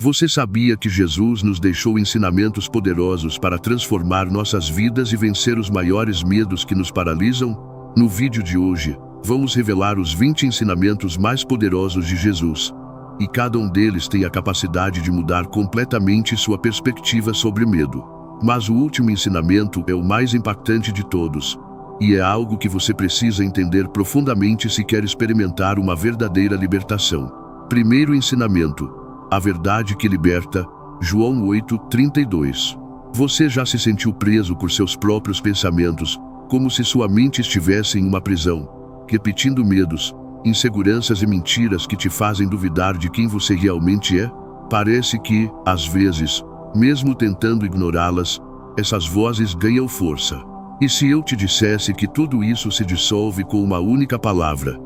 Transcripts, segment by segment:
Você sabia que Jesus nos deixou ensinamentos poderosos para transformar nossas vidas e vencer os maiores medos que nos paralisam? No vídeo de hoje, vamos revelar os 20 ensinamentos mais poderosos de Jesus. E cada um deles tem a capacidade de mudar completamente sua perspectiva sobre medo. Mas o último ensinamento é o mais impactante de todos. E é algo que você precisa entender profundamente se quer experimentar uma verdadeira libertação. Primeiro ensinamento: a verdade que liberta. João 8:32. Você já se sentiu preso por seus próprios pensamentos, como se sua mente estivesse em uma prisão, repetindo medos, inseguranças e mentiras que te fazem duvidar de quem você realmente é? Parece que, às vezes, mesmo tentando ignorá-las, essas vozes ganham força. E se eu te dissesse que tudo isso se dissolve com uma única palavra?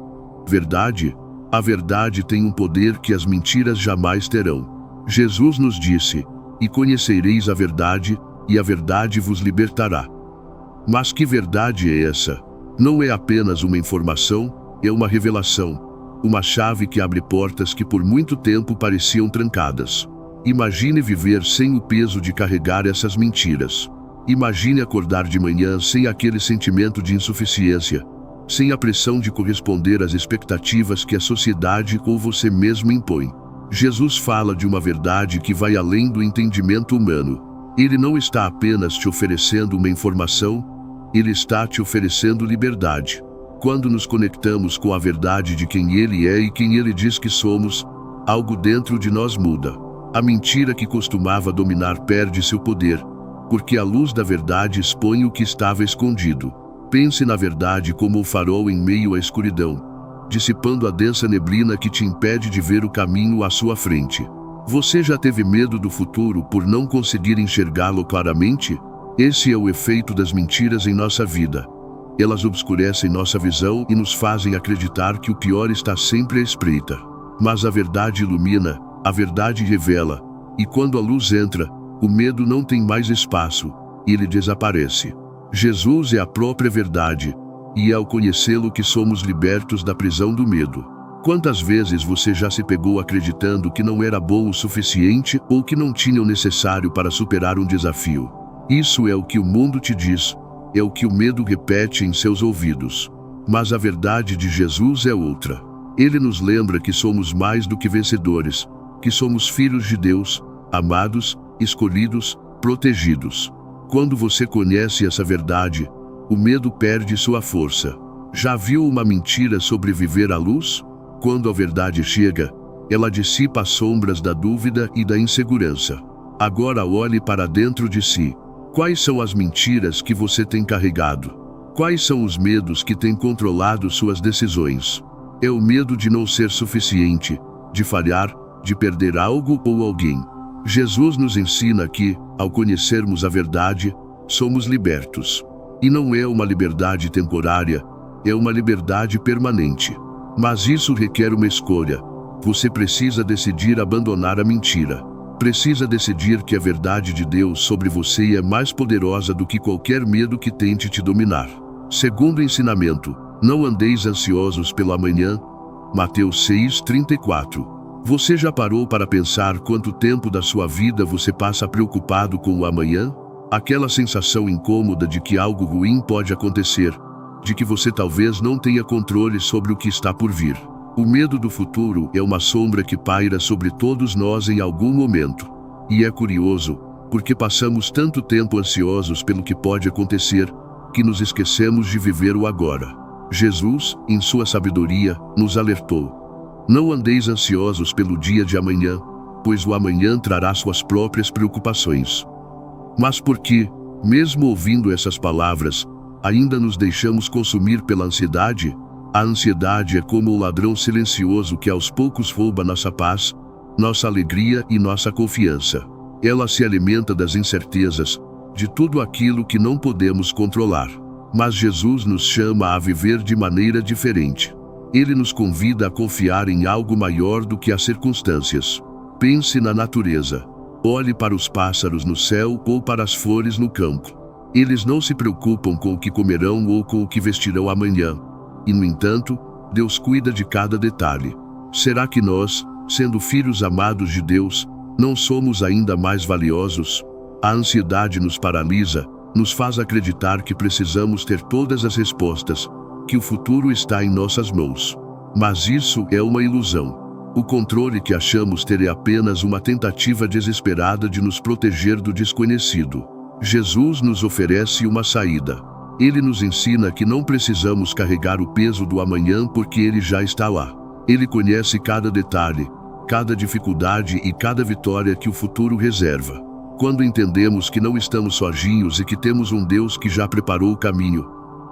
Verdade? A verdade tem um poder que as mentiras jamais terão. Jesus nos disse: "E conhecereis a verdade, e a verdade vos libertará." Mas que verdade é essa? Não é apenas uma informação, é uma revelação. Uma chave que abre portas que por muito tempo pareciam trancadas. Imagine viver sem o peso de carregar essas mentiras. Imagine acordar de manhã sem aquele sentimento de insuficiência, sem a pressão de corresponder às expectativas que a sociedade ou você mesmo impõe. Jesus fala de uma verdade que vai além do entendimento humano. Ele não está apenas te oferecendo uma informação, ele está te oferecendo liberdade. Quando nos conectamos com a verdade de quem ele é e quem ele diz que somos, algo dentro de nós muda. A mentira que costumava dominar perde seu poder, porque a luz da verdade expõe o que estava escondido. Pense na verdade como o farol em meio à escuridão, dissipando a densa neblina que te impede de ver o caminho à sua frente. Você já teve medo do futuro por não conseguir enxergá-lo claramente? Esse é o efeito das mentiras em nossa vida. Elas obscurecem nossa visão e nos fazem acreditar que o pior está sempre à espreita. Mas a verdade ilumina, a verdade revela, e quando a luz entra, o medo não tem mais espaço, ele desaparece. Jesus é a própria verdade, e é ao conhecê-lo que somos libertos da prisão do medo. Quantas vezes você já se pegou acreditando que não era bom o suficiente ou que não tinha o necessário para superar um desafio? Isso é o que o mundo te diz, é o que o medo repete em seus ouvidos. Mas a verdade de Jesus é outra. Ele nos lembra que somos mais do que vencedores, que somos filhos de Deus, amados, escolhidos, protegidos. Quando você conhece essa verdade, o medo perde sua força. Já viu uma mentira sobreviver à luz? Quando a verdade chega, ela dissipa as sombras da dúvida e da insegurança. Agora olhe para dentro de si. Quais são as mentiras que você tem carregado? Quais são os medos que têm controlado suas decisões? É o medo de não ser suficiente, de falhar, de perder algo ou alguém. Jesus nos ensina que, ao conhecermos a verdade, somos libertos. E não é uma liberdade temporária, é uma liberdade permanente. Mas isso requer uma escolha. Você precisa decidir abandonar a mentira. Precisa decidir que a verdade de Deus sobre você é mais poderosa do que qualquer medo que tente te dominar. Segundo ensinamento: não andeis ansiosos pelo amanhã. Mateus 6:34. Você já parou para pensar quanto tempo da sua vida você passa preocupado com o amanhã? Aquela sensação incômoda de que algo ruim pode acontecer, de que você talvez não tenha controle sobre o que está por vir. O medo do futuro é uma sombra que paira sobre todos nós em algum momento. E é curioso, porque passamos tanto tempo ansiosos pelo que pode acontecer, que nos esquecemos de viver o agora. Jesus, em sua sabedoria, nos alertou: não andeis ansiosos pelo dia de amanhã, pois o amanhã trará suas próprias preocupações. Mas por que, mesmo ouvindo essas palavras, ainda nos deixamos consumir pela ansiedade? A ansiedade é como um ladrão silencioso que aos poucos rouba nossa paz, nossa alegria e nossa confiança. Ela se alimenta das incertezas, de tudo aquilo que não podemos controlar. Mas Jesus nos chama a viver de maneira diferente. Ele nos convida a confiar em algo maior do que as circunstâncias. Pense na natureza. Olhe para os pássaros no céu ou para as flores no campo. Eles não se preocupam com o que comerão ou com o que vestirão amanhã. E, no entanto, Deus cuida de cada detalhe. Será que nós, sendo filhos amados de Deus, Não somos ainda mais valiosos? A ansiedade nos paralisa, nos faz acreditar que precisamos ter todas as respostas, que o futuro está em nossas mãos. Mas isso é uma ilusão. O controle que achamos ter é apenas uma tentativa desesperada de nos proteger do desconhecido. Jesus nos oferece uma saída. Ele nos ensina que não precisamos carregar o peso do amanhã porque ele já está lá. Ele conhece cada detalhe, cada dificuldade e cada vitória que o futuro reserva. Quando entendemos que não estamos sozinhos e que temos um Deus que já preparou o caminho,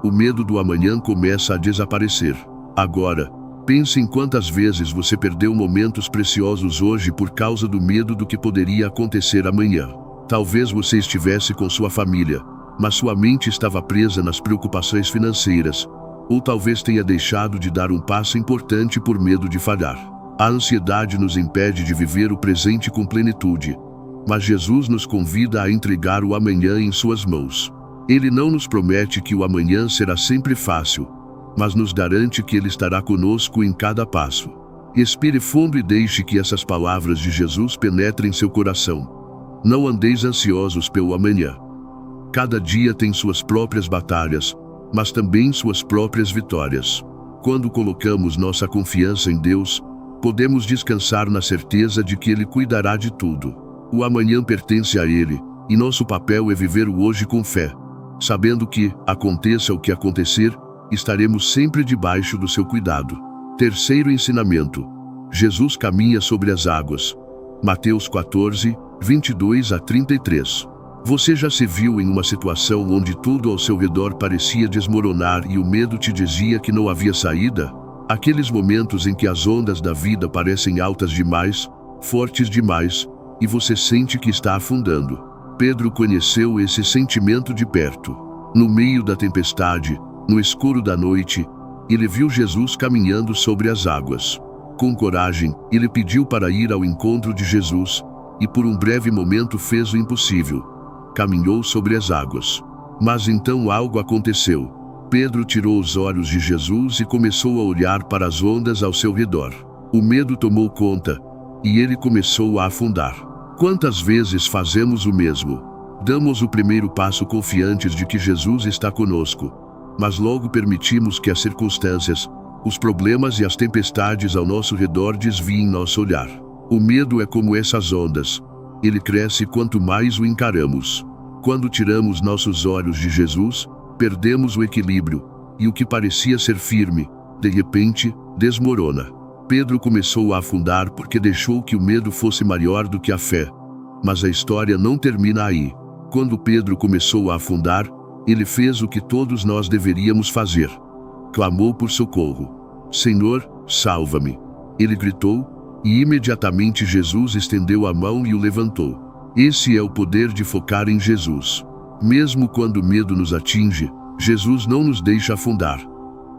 o medo do amanhã começa a desaparecer. Agora, pense em quantas vezes você perdeu momentos preciosos hoje por causa do medo do que poderia acontecer amanhã. Talvez você estivesse com sua família, mas sua mente estava presa nas preocupações financeiras, ou talvez tenha deixado de dar um passo importante por medo de falhar. A ansiedade nos impede de viver o presente com plenitude, mas Jesus nos convida a entregar o amanhã em suas mãos. Ele não nos promete que o amanhã será sempre fácil, mas nos garante que Ele estará conosco em cada passo. Respire fundo e deixe que essas palavras de Jesus penetrem seu coração. Não andeis ansiosos pelo amanhã. Cada dia tem suas próprias batalhas, mas também suas próprias vitórias. Quando colocamos nossa confiança em Deus, podemos descansar na certeza de que Ele cuidará de tudo. O amanhã pertence a Ele, e nosso papel é viver o hoje com fé, sabendo que, aconteça o que acontecer, estaremos sempre debaixo do seu cuidado. Terceiro ensinamento. Jesus caminha sobre as águas. Mateus 14, 22 a 33. Você já se viu em uma situação onde tudo ao seu redor parecia desmoronar e o medo te dizia que não havia saída? Aqueles momentos em que as ondas da vida parecem altas demais, fortes demais, e você sente que está afundando. Pedro conheceu esse sentimento de perto. No meio da tempestade, no escuro da noite, ele viu Jesus caminhando sobre as águas. Com coragem, ele pediu para ir ao encontro de Jesus, e por um breve momento fez o impossível. Caminhou sobre as águas. Mas então algo aconteceu. Pedro tirou os olhos de Jesus e começou a olhar para as ondas ao seu redor. O medo tomou conta, e ele começou a afundar. Quantas vezes fazemos o mesmo? Damos o primeiro passo confiantes de que Jesus está conosco, mas logo permitimos que as circunstâncias, os problemas e as tempestades ao nosso redor desviem nosso olhar. O medo é como essas ondas. Ele cresce quanto mais o encaramos. Quando tiramos nossos olhos de Jesus, perdemos o equilíbrio, e o que parecia ser firme, de repente, desmorona. Pedro começou a afundar porque deixou que o medo fosse maior do que a fé. Mas a história não termina aí. Quando Pedro começou a afundar, ele fez o que todos nós deveríamos fazer. Clamou por socorro. Senhor, salva-me. Ele gritou, e imediatamente Jesus estendeu a mão e o levantou. Esse é o poder de focar em Jesus. Mesmo quando o medo nos atinge, Jesus não nos deixa afundar.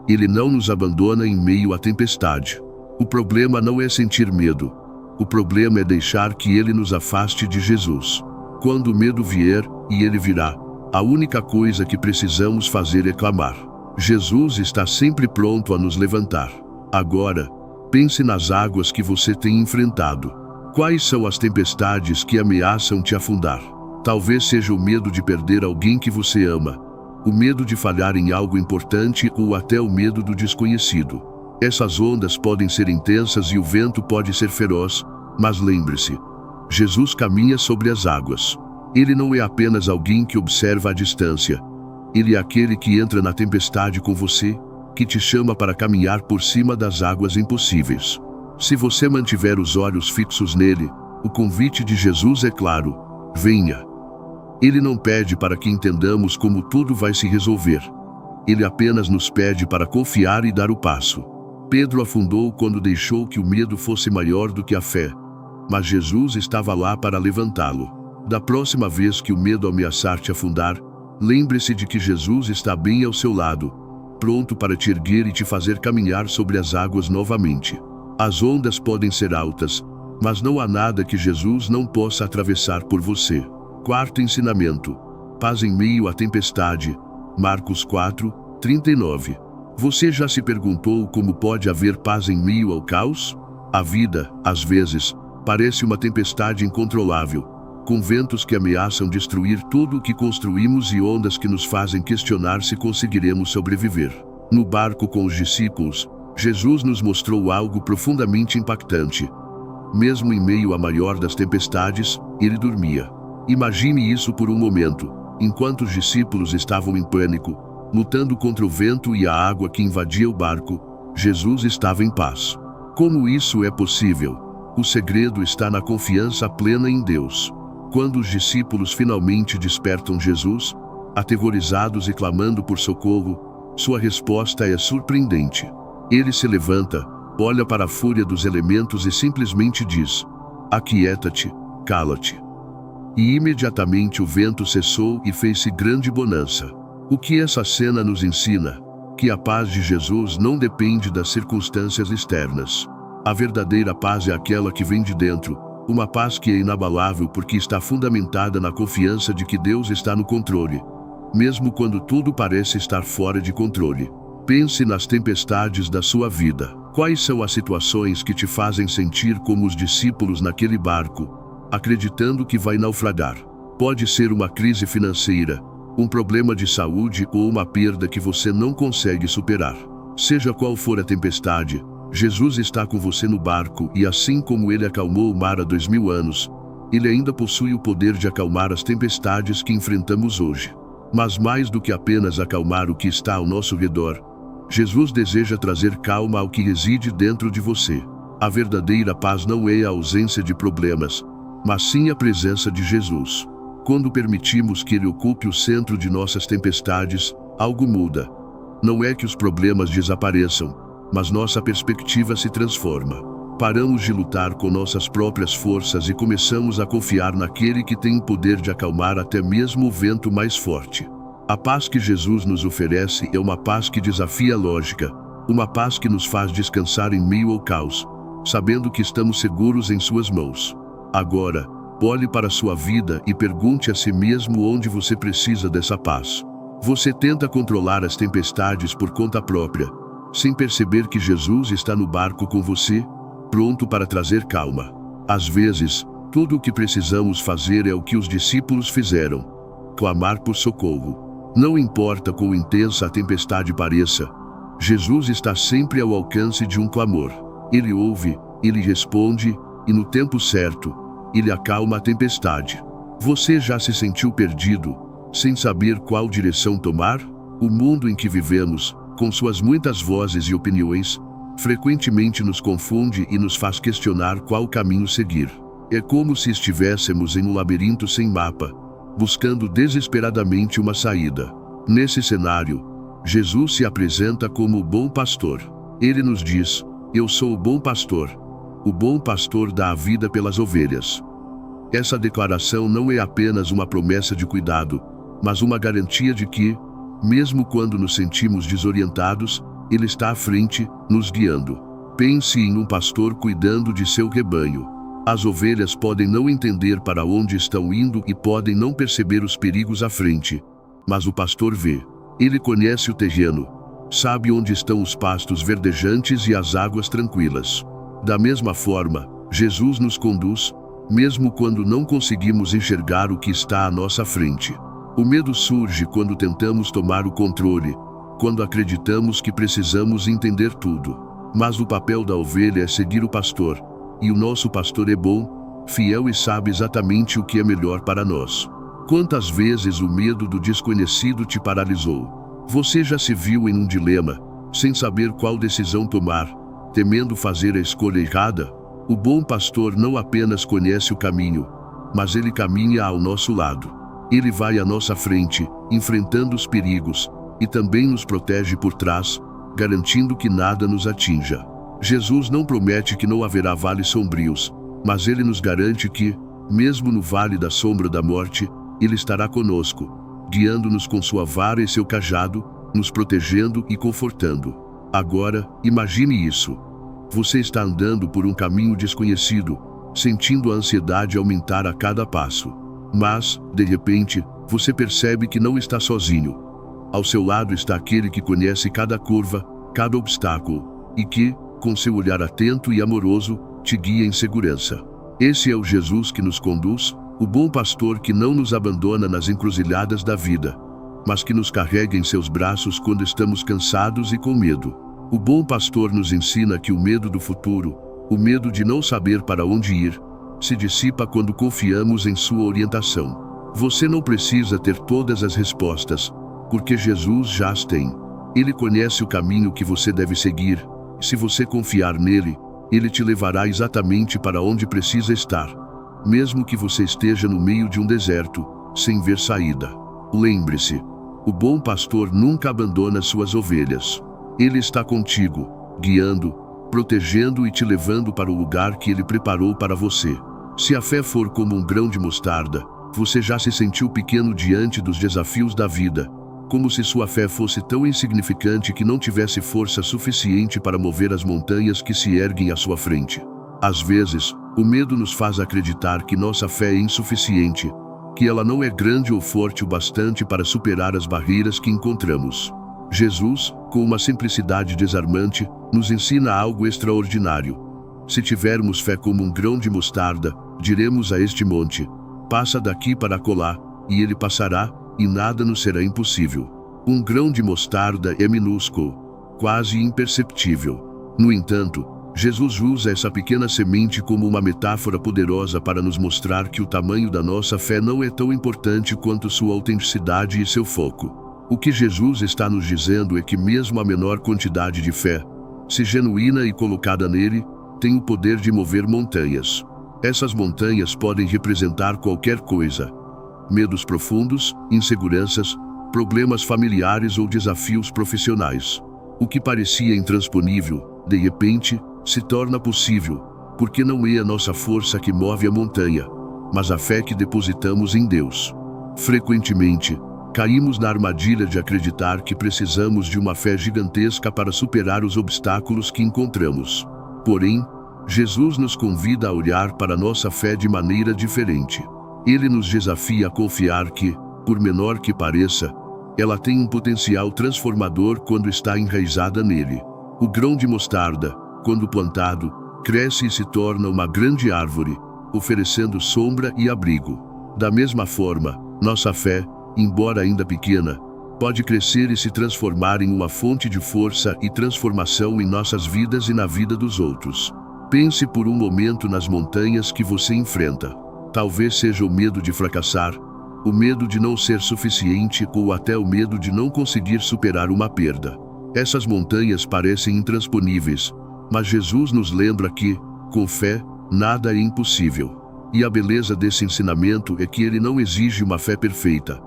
Ele não nos abandona em meio à tempestade. O problema não é sentir medo. O problema é deixar que Ele nos afaste de Jesus. Quando o medo vier, e ele virá, a única coisa que precisamos fazer é clamar. Jesus está sempre pronto a nos levantar. Agora, pense nas águas que você tem enfrentado. Quais são as tempestades que ameaçam te afundar? Talvez seja o medo de perder alguém que você ama, o medo de falhar em algo importante ou até o medo do desconhecido. Essas ondas podem ser intensas e o vento pode ser feroz, mas lembre-se, Jesus caminha sobre as águas. Ele não é apenas alguém que observa à distância. Ele é aquele que entra na tempestade com você, que te chama para caminhar por cima das águas impossíveis. Se você mantiver os olhos fixos nele, o convite de Jesus é claro: venha. Ele não pede para que entendamos como tudo vai se resolver. Ele apenas nos pede para confiar e dar o passo. Pedro afundou quando deixou que o medo fosse maior do que a fé, mas Jesus estava lá para levantá-lo. Da próxima vez que o medo ameaçar te afundar, lembre-se de que Jesus está bem ao seu lado, pronto para te erguer e te fazer caminhar sobre as águas novamente. As ondas podem ser altas, mas não há nada que Jesus não possa atravessar por você. Quarto ensinamento: paz em meio à tempestade. Marcos 4, 39. Você já se perguntou como pode haver paz em meio ao caos? A vida, às vezes, Parece uma tempestade incontrolável, com ventos que ameaçam destruir tudo o que construímos e ondas que nos fazem questionar se conseguiremos sobreviver. No barco com os discípulos, Jesus nos mostrou algo profundamente impactante. Mesmo em meio à maior das tempestades, ele dormia. Imagine isso por um momento. Enquanto os discípulos estavam em pânico, lutando contra o vento e a água que invadia o barco, Jesus estava em paz. Como isso é possível? O segredo está na confiança plena em Deus. Quando os discípulos finalmente despertam Jesus, aterrorizados e clamando por socorro, sua resposta é surpreendente. Ele se levanta, olha para a fúria dos elementos e simplesmente diz: "Aquieta-te, cala-te." E imediatamente o vento cessou e fez-se grande bonança. O que essa cena nos ensina? Que a paz de Jesus não depende das circunstâncias externas. A verdadeira paz é aquela que vem de dentro, uma paz que é inabalável porque está fundamentada na confiança de que Deus está no controle, mesmo quando tudo parece estar fora de controle. Pense nas tempestades da sua vida. Quais são as situações que te fazem sentir como os discípulos naquele barco, acreditando que vai naufragar? Pode ser uma crise financeira, um problema de saúde ou uma perda que você não consegue superar. Seja qual for a tempestade, Jesus está com você no barco e assim como ele acalmou o mar há 2000 anos, ele ainda possui o poder de acalmar as tempestades que enfrentamos hoje. Mas mais do que apenas acalmar o que está ao nosso redor, Jesus deseja trazer calma ao que reside dentro de você. A verdadeira paz não é a ausência de problemas, mas sim a presença de Jesus. Quando permitimos que ele ocupe o centro de nossas tempestades, algo muda. Não é que os problemas desapareçam, mas nossa perspectiva se transforma. Paramos de lutar com nossas próprias forças e começamos a confiar naquele que tem o poder de acalmar até mesmo o vento mais forte. A paz que Jesus nos oferece é uma paz que desafia a lógica, uma paz que nos faz descansar em meio ao caos, sabendo que estamos seguros em suas mãos. Agora, olhe para a sua vida e pergunte a si mesmo onde você precisa dessa paz. Você tenta controlar as tempestades por conta própria, sem perceber que Jesus está no barco com você, pronto para trazer calma. Às vezes, tudo o que precisamos fazer é o que os discípulos fizeram: clamar por socorro. Não importa quão intensa a tempestade pareça, Jesus está sempre ao alcance de um clamor. Ele ouve, ele responde, e no tempo certo, ele acalma a tempestade. Você já se sentiu perdido, sem saber qual direção tomar? O mundo em que vivemos, com suas muitas vozes e opiniões, frequentemente nos confunde e nos faz questionar qual caminho seguir. É como se estivéssemos em um labirinto sem mapa, buscando desesperadamente uma saída. Nesse cenário, Jesus se apresenta como o bom pastor. Ele nos diz: "Eu sou o bom pastor. O bom pastor dá a vida pelas ovelhas." Essa declaração não é apenas uma promessa de cuidado, mas uma garantia de que, mesmo quando nos sentimos desorientados, ele está à frente, nos guiando. Pense em um pastor cuidando de seu rebanho. As ovelhas podem não entender para onde estão indo e podem não perceber os perigos à frente, mas o pastor vê. Ele conhece o terreno, sabe onde estão os pastos verdejantes e as águas tranquilas. Da mesma forma, Jesus nos conduz, mesmo quando não conseguimos enxergar o que está à nossa frente. O medo surge quando tentamos tomar o controle, quando acreditamos que precisamos entender tudo. Mas o papel da ovelha é seguir o pastor, e o nosso pastor é bom, fiel e sabe exatamente o que é melhor para nós. Quantas vezes o medo do desconhecido te paralisou? Você já se viu em um dilema, sem saber qual decisão tomar, temendo fazer a escolha errada? O bom pastor não apenas conhece o caminho, mas ele caminha ao nosso lado. Ele vai à nossa frente, enfrentando os perigos, e também nos protege por trás, garantindo que nada nos atinja. Jesus não promete que não haverá vales sombrios, mas ele nos garante que, mesmo no vale da sombra da morte, ele estará conosco, guiando-nos com sua vara e seu cajado, nos protegendo e confortando. Agora, imagine isso. Você está andando por um caminho desconhecido, sentindo a ansiedade aumentar a cada passo. Mas, de repente, você percebe que não está sozinho. Ao seu lado está aquele que conhece cada curva, cada obstáculo, e que, com seu olhar atento e amoroso, te guia em segurança. Esse é o Jesus que nos conduz, o bom pastor que não nos abandona nas encruzilhadas da vida, mas que nos carrega em seus braços quando estamos cansados e com medo. O bom pastor nos ensina que o medo do futuro, o medo de não saber para onde ir, se dissipa quando confiamos em sua orientação. Você não precisa ter todas as respostas, porque Jesus já as tem. Ele conhece o caminho que você deve seguir, e se você confiar nele, ele te levará exatamente para onde precisa estar, mesmo que você esteja no meio de um deserto, sem ver saída. Lembre-se, o bom pastor nunca abandona suas ovelhas. Ele está contigo, guiando, protegendo e te levando para o lugar que ele preparou para você. Se a fé for como um grão de mostarda, você já se sentiu pequeno diante dos desafios da vida, como se sua fé fosse tão insignificante que não tivesse força suficiente para mover as montanhas que se erguem à sua frente. Às vezes, o medo nos faz acreditar que nossa fé é insuficiente, que ela não é grande ou forte o bastante para superar as barreiras que encontramos. Jesus, com uma simplicidade desarmante, nos ensina algo extraordinário. Se tivermos fé como um grão de mostarda, diremos a este monte: passa daqui para acolá, e ele passará, e nada nos será impossível. Um grão de mostarda é minúsculo, quase imperceptível. No entanto, Jesus usa essa pequena semente como uma metáfora poderosa para nos mostrar que o tamanho da nossa fé não é tão importante quanto sua autenticidade e seu foco. O que Jesus está nos dizendo é que mesmo a menor quantidade de fé, se genuína e colocada nele, tem o poder de mover montanhas. Essas montanhas podem representar qualquer coisa: medos profundos, inseguranças, problemas familiares ou desafios profissionais. O que parecia intransponível, de repente, se torna possível, porque não é a nossa força que move a montanha, mas a fé que depositamos em Deus. Frequentemente, caímos na armadilha de acreditar que precisamos de uma fé gigantesca para superar os obstáculos que encontramos. Porém, Jesus nos convida a olhar para nossa fé de maneira diferente. Ele nos desafia a confiar que, por menor que pareça, ela tem um potencial transformador quando está enraizada nele. O grão de mostarda, quando plantado, cresce e se torna uma grande árvore, oferecendo sombra e abrigo. Da mesma forma, nossa fé, embora ainda pequena, pode crescer e se transformar em uma fonte de força e transformação em nossas vidas e na vida dos outros. Pense por um momento nas montanhas que você enfrenta. Talvez seja o medo de fracassar, o medo de não ser suficiente ou até o medo de não conseguir superar uma perda. Essas montanhas parecem intransponíveis, mas Jesus nos lembra que, com fé, nada é impossível. E a beleza desse ensinamento é que ele não exige uma fé perfeita.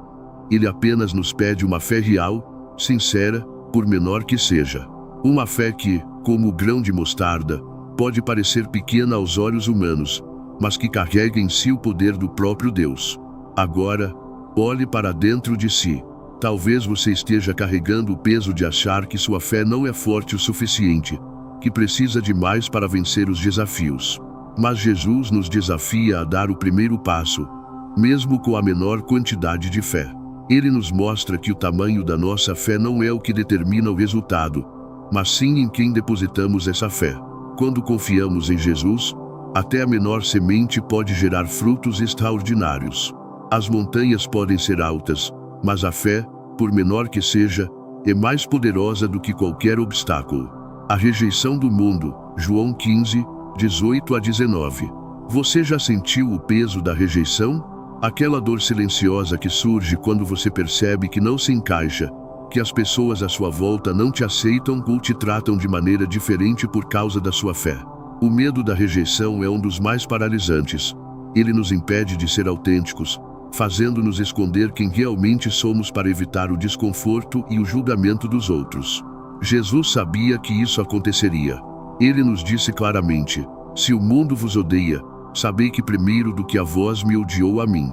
Ele apenas nos pede uma fé real, sincera, por menor que seja. Uma fé que, como o grão de mostarda, pode parecer pequena aos olhos humanos, mas que carrega em si o poder do próprio Deus. Agora, olhe para dentro de si. Talvez você esteja carregando o peso de achar que sua fé não é forte o suficiente, que precisa de mais para vencer os desafios. Mas Jesus nos desafia a dar o primeiro passo, mesmo com a menor quantidade de fé. Ele nos mostra que o tamanho da nossa fé não é o que determina o resultado, mas sim em quem depositamos essa fé. Quando confiamos em Jesus, até a menor semente pode gerar frutos extraordinários. As montanhas podem ser altas, mas a fé, por menor que seja, é mais poderosa do que qualquer obstáculo. A rejeição do mundo, João 15, 18 a 19. Você já sentiu o peso da rejeição? Aquela dor silenciosa que surge quando você percebe que não se encaixa, que as pessoas à sua volta não te aceitam ou te tratam de maneira diferente por causa da sua fé. O medo da rejeição é um dos mais paralisantes. Ele nos impede de ser autênticos, fazendo-nos esconder quem realmente somos para evitar o desconforto e o julgamento dos outros. Jesus sabia que isso aconteceria. Ele nos disse claramente: se o mundo vos odeia, sabei que primeiro do que a vós me odiou a mim.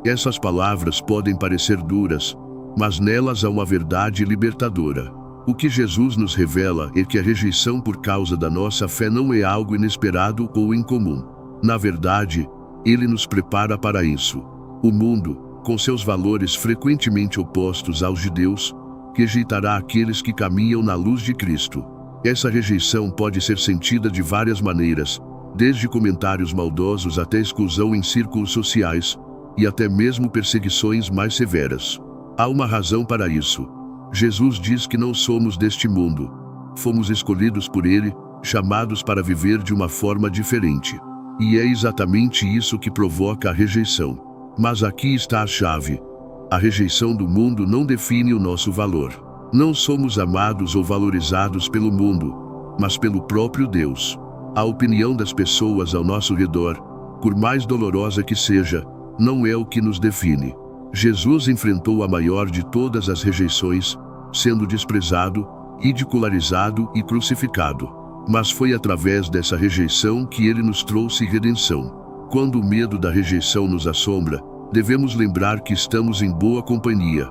Essas palavras podem parecer duras, mas nelas há uma verdade libertadora. O que Jesus nos revela é que a rejeição por causa da nossa fé não é algo inesperado ou incomum. Na verdade, ele nos prepara para isso. O mundo, com seus valores frequentemente opostos aos de Deus, rejeitará aqueles que caminham na luz de Cristo. Essa rejeição pode ser sentida de várias maneiras, desde comentários maldosos até exclusão em círculos sociais, e até mesmo perseguições mais severas. Há uma razão para isso. Jesus diz que não somos deste mundo. Fomos escolhidos por Ele, chamados para viver de uma forma diferente. E é exatamente isso que provoca a rejeição. Mas aqui está a chave. A rejeição do mundo não define o nosso valor. Não somos amados ou valorizados pelo mundo, mas pelo próprio Deus. A opinião das pessoas ao nosso redor, por mais dolorosa que seja, não é o que nos define. Jesus enfrentou a maior de todas as rejeições, sendo desprezado, ridicularizado e crucificado. Mas foi através dessa rejeição que Ele nos trouxe redenção. Quando o medo da rejeição nos assombra, devemos lembrar que estamos em boa companhia.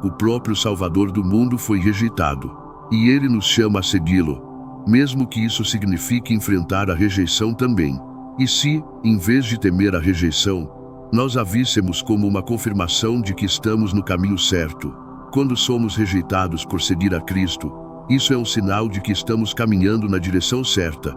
O próprio Salvador do mundo foi rejeitado, e Ele nos chama a segui-lo, mesmo que isso signifique enfrentar a rejeição também. E se, em vez de temer a rejeição, nós a víssemos como uma confirmação de que estamos no caminho certo? Quando somos rejeitados por seguir a Cristo, isso é um sinal de que estamos caminhando na direção certa,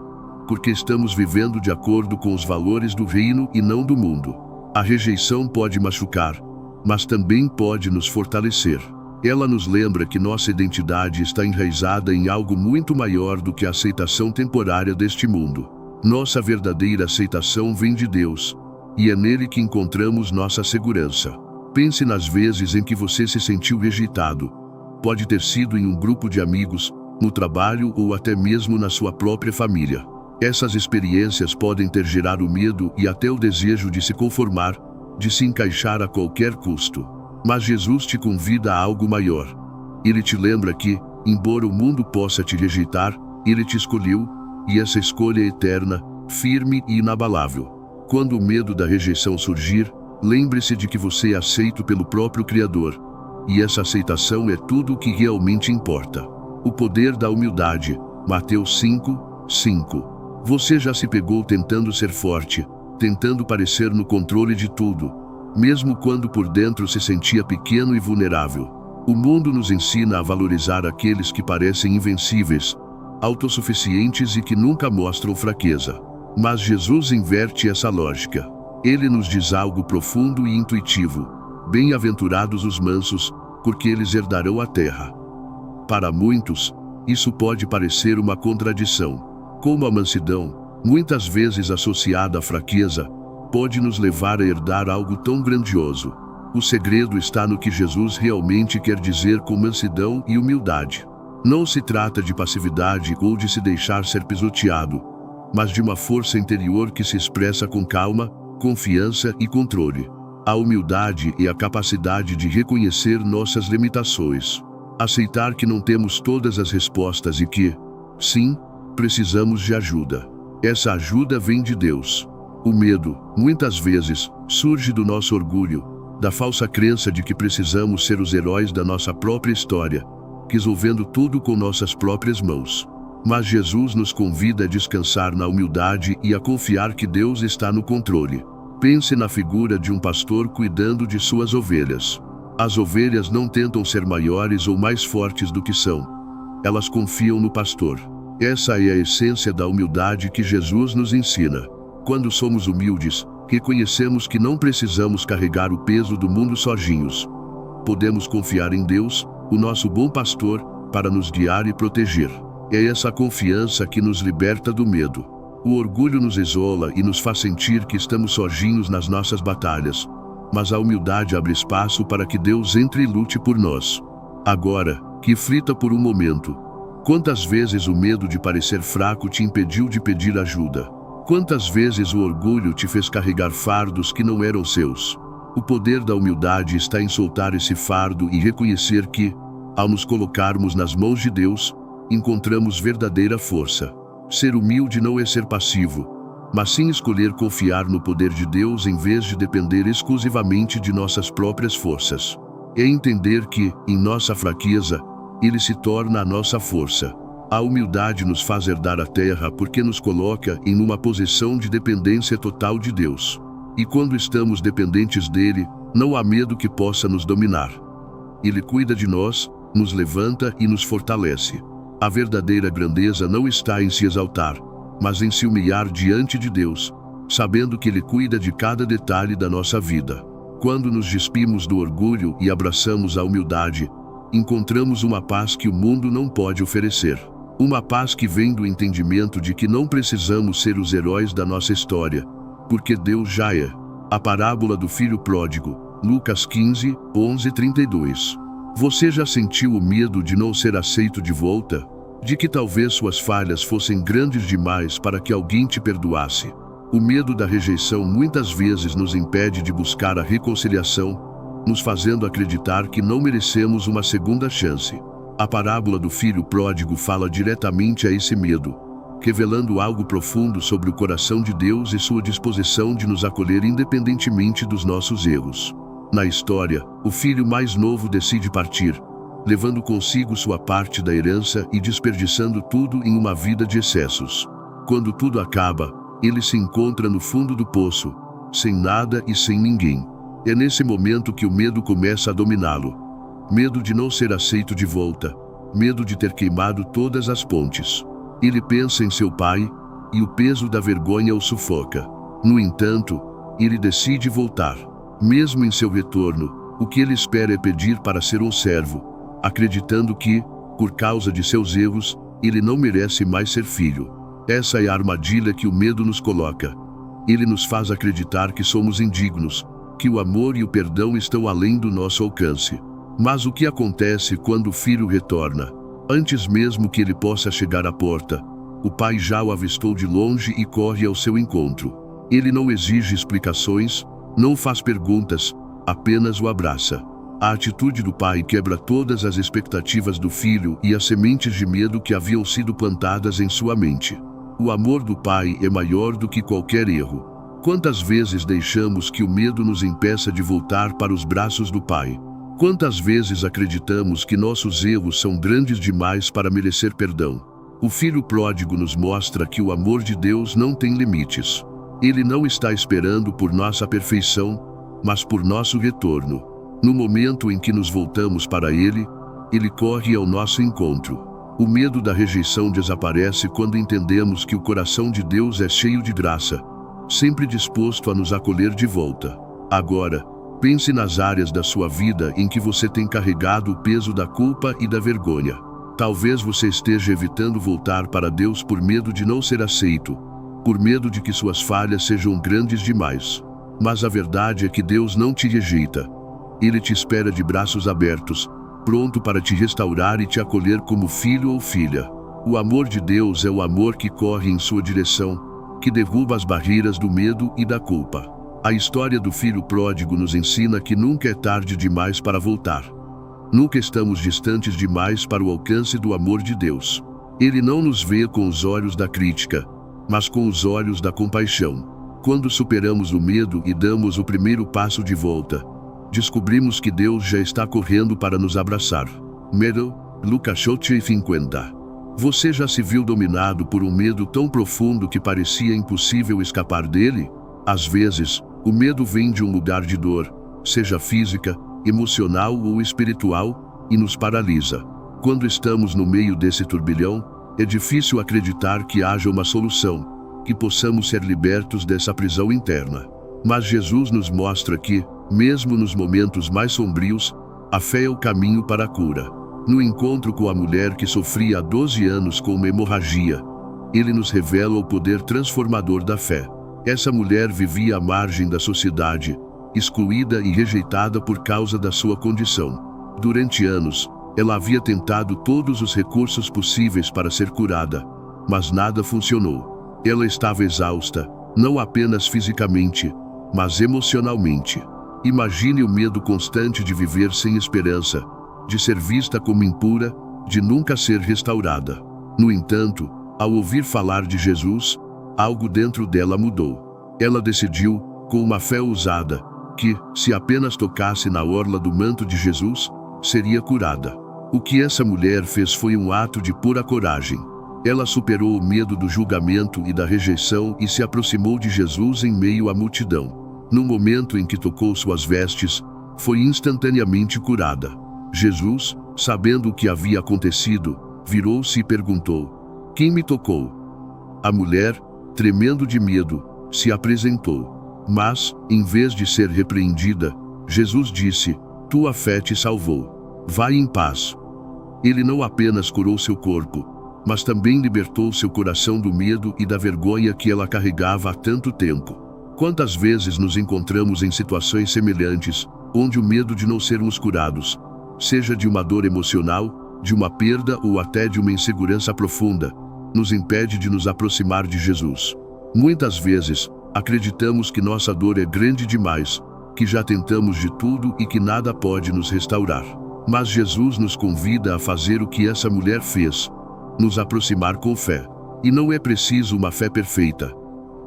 porque estamos vivendo de acordo com os valores do reino e não do mundo. A rejeição pode machucar, mas também pode nos fortalecer. Ela nos lembra que nossa identidade está enraizada em algo muito maior do que a aceitação temporária deste mundo. Nossa verdadeira aceitação vem de Deus, e é nele que encontramos nossa segurança. Pense nas vezes em que você se sentiu rejeitado. Pode ter sido em um grupo de amigos, no trabalho ou até mesmo na sua própria família. Essas experiências podem ter gerado medo e até o desejo de se conformar, de se encaixar a qualquer custo. Mas Jesus te convida a algo maior. Ele te lembra que, embora o mundo possa te rejeitar, Ele te escolheu, e essa escolha é eterna, firme e inabalável. Quando o medo da rejeição surgir, lembre-se de que você é aceito pelo próprio Criador, e essa aceitação é tudo o que realmente importa. O poder da humildade. Mateus 5:5. Você já se pegou tentando ser forte, tentando parecer no controle de tudo, mesmo quando por dentro se sentia pequeno e vulnerável. O mundo nos ensina a valorizar aqueles que parecem invencíveis, autossuficientes e que nunca mostram fraqueza. Mas Jesus inverte essa lógica. Ele nos diz algo profundo e intuitivo: bem-aventurados os mansos, porque eles herdarão a terra. Para muitos, isso pode parecer uma contradição. Como a mansidão, muitas vezes associada à fraqueza, pode nos levar a herdar algo tão grandioso. O segredo está no que Jesus realmente quer dizer com mansidão e humildade. Não se trata de passividade ou de se deixar ser pisoteado, mas de uma força interior que se expressa com calma, confiança e controle. A humildade é a capacidade de reconhecer nossas limitações, aceitar que não temos todas as respostas e que, sim, precisamos de ajuda. Essa ajuda vem de Deus. O medo, muitas vezes, surge do nosso orgulho, da falsa crença de que precisamos ser os heróis da nossa própria história, resolvendo tudo com nossas próprias mãos. Mas Jesus nos convida a descansar na humildade e a confiar que Deus está no controle. Pense na figura de um pastor cuidando de suas ovelhas. As ovelhas não tentam ser maiores ou mais fortes do que são. Elas confiam no pastor. Essa é a essência da humildade que Jesus nos ensina. Quando somos humildes, reconhecemos que não precisamos carregar o peso do mundo sozinhos. Podemos confiar em Deus, o nosso bom pastor, para nos guiar e proteger. É essa confiança que nos liberta do medo. O orgulho nos isola e nos faz sentir que estamos sozinhos nas nossas batalhas. Mas a humildade abre espaço para que Deus entre e lute por nós. Agora, reflita por um momento. Quantas vezes o medo de parecer fraco te impediu de pedir ajuda? Quantas vezes o orgulho te fez carregar fardos que não eram seus? O poder da humildade está em soltar esse fardo e reconhecer que, ao nos colocarmos nas mãos de Deus, encontramos verdadeira força. Ser humilde não é ser passivo, mas sim escolher confiar no poder de Deus em vez de depender exclusivamente de nossas próprias forças. É entender que, em nossa fraqueza, Ele se torna a nossa força. A humildade nos faz herdar a terra porque nos coloca em uma posição de dependência total de Deus. E quando estamos dependentes dele, não há medo que possa nos dominar. Ele cuida de nós, nos levanta e nos fortalece. A verdadeira grandeza não está em se exaltar, mas em se humilhar diante de Deus, sabendo que Ele cuida de cada detalhe da nossa vida. Quando nos despimos do orgulho e abraçamos a humildade, encontramos uma paz que o mundo não pode oferecer. Uma paz que vem do entendimento de que não precisamos ser os heróis da nossa história, porque Deus já é. A parábola do filho pródigo, Lucas 15, 11-32. Você já sentiu o medo de não ser aceito de volta? De que talvez suas falhas fossem grandes demais para que alguém te perdoasse? O medo da rejeição muitas vezes nos impede de buscar a reconciliação, nos fazendo acreditar que não merecemos uma segunda chance. A parábola do filho pródigo fala diretamente a esse medo, revelando algo profundo sobre o coração de Deus e sua disposição de nos acolher independentemente dos nossos erros. Na história, o filho mais novo decide partir, levando consigo sua parte da herança e desperdiçando tudo em uma vida de excessos. Quando tudo acaba, ele se encontra no fundo do poço, sem nada e sem ninguém. É nesse momento que o medo começa a dominá-lo. Medo de não ser aceito de volta, medo de ter queimado todas as pontes. Ele pensa em seu pai, e o peso da vergonha o sufoca. No entanto, ele decide voltar. Mesmo em seu retorno, o que ele espera é pedir para ser um servo, acreditando que, por causa de seus erros, ele não merece mais ser filho. Essa é a armadilha que o medo nos coloca. Ele nos faz acreditar que somos indignos, que o amor e o perdão estão além do nosso alcance. Mas o que acontece quando o filho retorna? Antes mesmo que ele possa chegar à porta, o pai já o avistou de longe e corre ao seu encontro. Ele não exige explicações, não faz perguntas, apenas o abraça. A atitude do pai quebra todas as expectativas do filho e as sementes de medo que haviam sido plantadas em sua mente. O amor do pai é maior do que qualquer erro. Quantas vezes deixamos que o medo nos impeça de voltar para os braços do pai? Quantas vezes acreditamos que nossos erros são grandes demais para merecer perdão? O filho pródigo nos mostra que o amor de Deus não tem limites. Ele não está esperando por nossa perfeição, mas por nosso retorno. No momento em que nos voltamos para Ele, Ele corre ao nosso encontro. O medo da rejeição desaparece quando entendemos que o coração de Deus é cheio de graça, sempre disposto a nos acolher de volta. Agora, pense nas áreas da sua vida em que você tem carregado o peso da culpa e da vergonha. Talvez você esteja evitando voltar para Deus por medo de não ser aceito, por medo de que suas falhas sejam grandes demais. Mas a verdade é que Deus não te rejeita. Ele te espera de braços abertos, pronto para te restaurar e te acolher como filho ou filha. O amor de Deus é o amor que corre em sua direção, que derruba as barreiras do medo e da culpa. A história do filho pródigo nos ensina que nunca é tarde demais para voltar. Nunca estamos distantes demais para o alcance do amor de Deus. Ele não nos vê com os olhos da crítica, mas com os olhos da compaixão. Quando superamos o medo e damos o primeiro passo de volta, descobrimos que Deus já está correndo para nos abraçar. Medo, Lucas 8:50. Você já se viu dominado por um medo tão profundo que parecia impossível escapar dele? Às vezes, o medo vem de um lugar de dor, seja física, emocional ou espiritual, e nos paralisa. Quando estamos no meio desse turbilhão, é difícil acreditar que haja uma solução, que possamos ser libertos dessa prisão interna. Mas Jesus nos mostra que, mesmo nos momentos mais sombrios, a fé é o caminho para a cura. No encontro com a mulher que sofria há 12 anos com uma hemorragia, ele nos revela o poder transformador da fé. Essa mulher vivia à margem da sociedade, excluída e rejeitada por causa da sua condição. Durante anos, ela havia tentado todos os recursos possíveis para ser curada, mas nada funcionou. Ela estava exausta, não apenas fisicamente, mas emocionalmente. Imagine o medo constante de viver sem esperança, de ser vista como impura, de nunca ser restaurada. No entanto, ao ouvir falar de Jesus, algo dentro dela mudou. Ela decidiu, com uma fé ousada, que, se apenas tocasse na orla do manto de Jesus, seria curada. O que essa mulher fez foi um ato de pura coragem. Ela superou o medo do julgamento e da rejeição e se aproximou de Jesus em meio à multidão. No momento em que tocou suas vestes, foi instantaneamente curada. Jesus, sabendo o que havia acontecido, virou-se e perguntou: "Quem me tocou?" A mulher, tremendo de medo, se apresentou. Mas, em vez de ser repreendida, Jesus disse: tua fé te salvou. Vai em paz. Ele não apenas curou seu corpo, mas também libertou seu coração do medo e da vergonha que ela carregava há tanto tempo. Quantas vezes nos encontramos em situações semelhantes, onde o medo de não sermos curados, seja de uma dor emocional, de uma perda ou até de uma insegurança profunda, nos impede de nos aproximar de Jesus. Muitas vezes, acreditamos que nossa dor é grande demais, que já tentamos de tudo e que nada pode nos restaurar. Mas Jesus nos convida a fazer o que essa mulher fez, nos aproximar com fé. E não é preciso uma fé perfeita,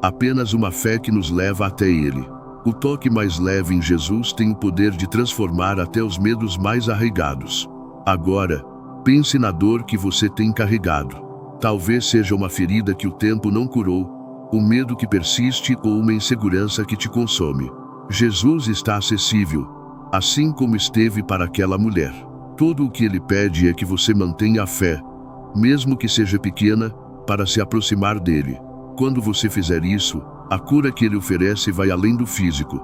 apenas uma fé que nos leva até Ele. O toque mais leve em Jesus tem o poder de transformar até os medos mais arraigados. Agora, pense na dor que você tem carregado. Talvez seja uma ferida que o tempo não curou, um medo que persiste ou uma insegurança que te consome. Jesus está acessível, assim como esteve para aquela mulher. Tudo o que Ele pede é que você mantenha a fé, mesmo que seja pequena, para se aproximar dele. Quando você fizer isso, a cura que Ele oferece vai além do físico.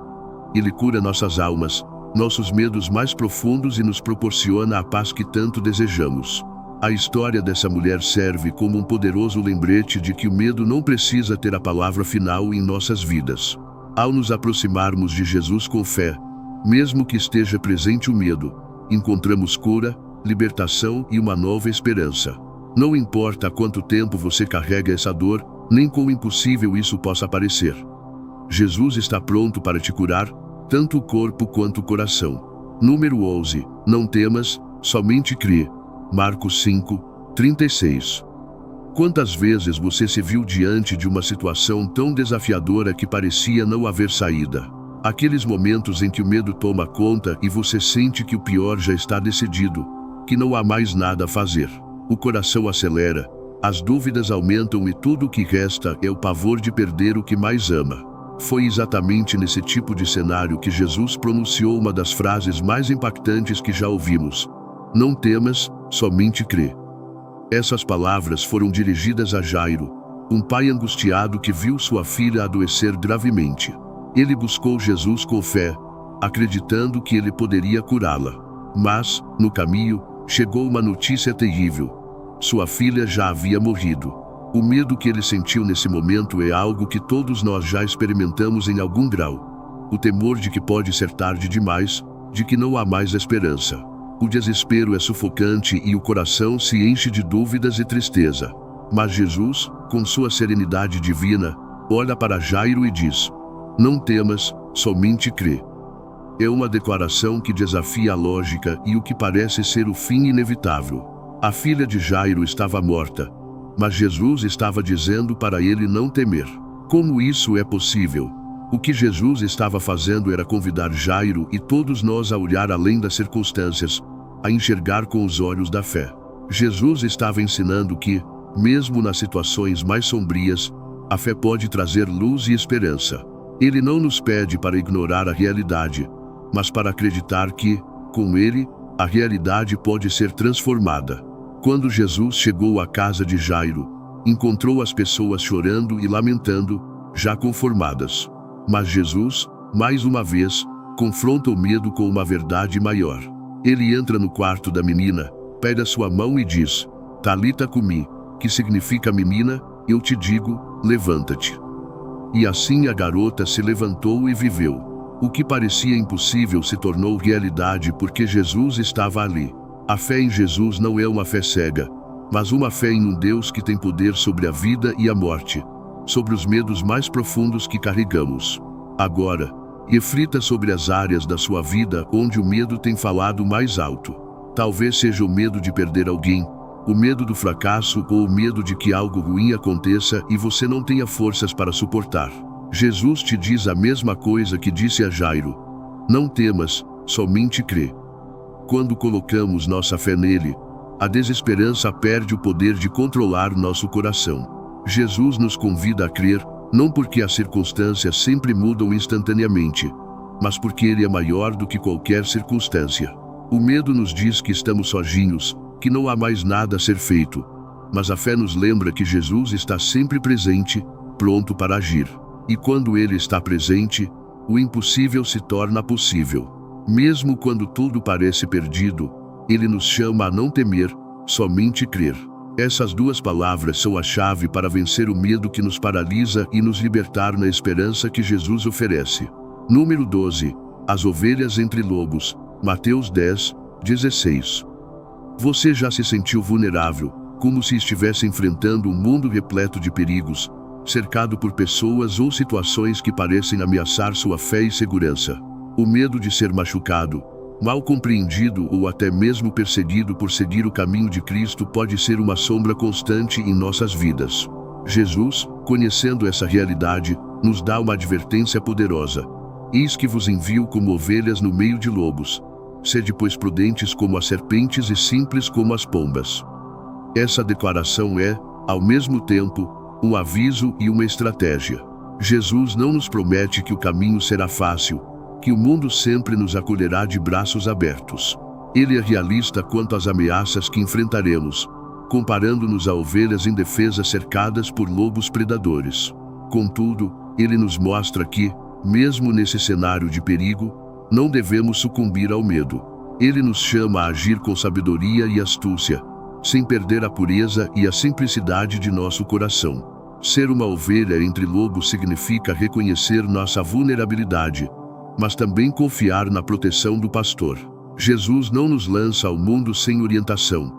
Ele cura nossas almas, nossos medos mais profundos e nos proporciona a paz que tanto desejamos. A história dessa mulher serve como um poderoso lembrete de que o medo não precisa ter a palavra final em nossas vidas. Ao nos aproximarmos de Jesus com fé, mesmo que esteja presente o medo, encontramos cura, libertação e uma nova esperança. Não importa há quanto tempo você carrega essa dor, nem quão impossível isso possa parecer. Jesus está pronto para te curar, tanto o corpo quanto o coração. Número 11. Não temas, somente crê. Marcos 5, 36. Quantas vezes você se viu diante de uma situação tão desafiadora que parecia não haver saída? Aqueles momentos em que o medo toma conta e você sente que o pior já está decidido, que não há mais nada a fazer. O coração acelera, as dúvidas aumentam e tudo o que resta é o pavor de perder o que mais ama. Foi exatamente nesse tipo de cenário que Jesus pronunciou uma das frases mais impactantes que já ouvimos: não temas, somente crê. Essas palavras foram dirigidas a Jairo, um pai angustiado que viu sua filha adoecer gravemente. Ele buscou Jesus com fé, acreditando que ele poderia curá-la. Mas, no caminho, chegou uma notícia terrível. Sua filha já havia morrido. O medo que ele sentiu nesse momento é algo que todos nós já experimentamos em algum grau. O temor de que pode ser tarde demais, de que não há mais esperança. O desespero é sufocante e o coração se enche de dúvidas e tristeza. Mas Jesus, com sua serenidade divina, olha para Jairo e diz: não temas, somente crê. É uma declaração que desafia a lógica e o que parece ser o fim inevitável. A filha de Jairo estava morta, mas Jesus estava dizendo para ele não temer. Como isso é possível? O que Jesus estava fazendo era convidar Jairo e todos nós a olhar além das circunstâncias, a enxergar com os olhos da fé. Jesus estava ensinando que, mesmo nas situações mais sombrias, a fé pode trazer luz e esperança. Ele não nos pede para ignorar a realidade, mas para acreditar que, com Ele, a realidade pode ser transformada. Quando Jesus chegou à casa de Jairo, encontrou as pessoas chorando e lamentando, já conformadas. Mas Jesus, mais uma vez, confronta o medo com uma verdade maior. Ele entra no quarto da menina, pega sua mão e diz: Talita cumi, que significa menina, eu te digo, levanta-te. E assim a garota se levantou e viveu. O que parecia impossível se tornou realidade porque Jesus estava ali. A fé em Jesus não é uma fé cega, mas uma fé em um Deus que tem poder sobre a vida e a morte, sobre os medos mais profundos que carregamos. Agora, reflita sobre as áreas da sua vida onde o medo tem falado mais alto. Talvez seja o medo de perder alguém, o medo do fracasso ou o medo de que algo ruim aconteça e você não tenha forças para suportar. Jesus te diz a mesma coisa que disse a Jairo: não temas, somente crê. Quando colocamos nossa fé nele, a desesperança perde o poder de controlar nosso coração. Jesus nos convida a crer, não porque as circunstâncias sempre mudam instantaneamente, mas porque Ele é maior do que qualquer circunstância. O medo nos diz que estamos sozinhos, que não há mais nada a ser feito. mas a fé nos lembra que Jesus está sempre presente, pronto para agir. E quando Ele está presente, o impossível se torna possível. Mesmo quando tudo parece perdido, Ele nos chama a não temer, somente crer. Essas duas palavras são a chave para vencer o medo que nos paralisa e nos libertar na esperança que Jesus oferece. Número 12. As ovelhas entre lobos. Mateus 10, 16. Você já se sentiu vulnerável, como se estivesse enfrentando um mundo repleto de perigos, cercado por pessoas ou situações que parecem ameaçar sua fé e segurança? O medo de ser machucado, mal compreendido ou até mesmo perseguido por seguir o caminho de Cristo pode ser uma sombra constante em nossas vidas. Jesus, conhecendo essa realidade, nos dá uma advertência poderosa. Eis que vos envio como ovelhas no meio de lobos. Sede, pois, prudentes como as serpentes e simples como as pombas. Essa declaração é, ao mesmo tempo, um aviso e uma estratégia. Jesus não nos promete que o caminho será fácil, que o mundo sempre nos acolherá de braços abertos. Ele é realista quanto às ameaças que enfrentaremos, comparando-nos a ovelhas indefesas cercadas por lobos predadores. Contudo, ele nos mostra que, mesmo nesse cenário de perigo, não devemos sucumbir ao medo. Ele nos chama a agir com sabedoria e astúcia, sem perder a pureza e a simplicidade de nosso coração. Ser uma ovelha entre lobos significa reconhecer nossa vulnerabilidade, mas também confiar na proteção do pastor. Jesus não nos lança ao mundo sem orientação.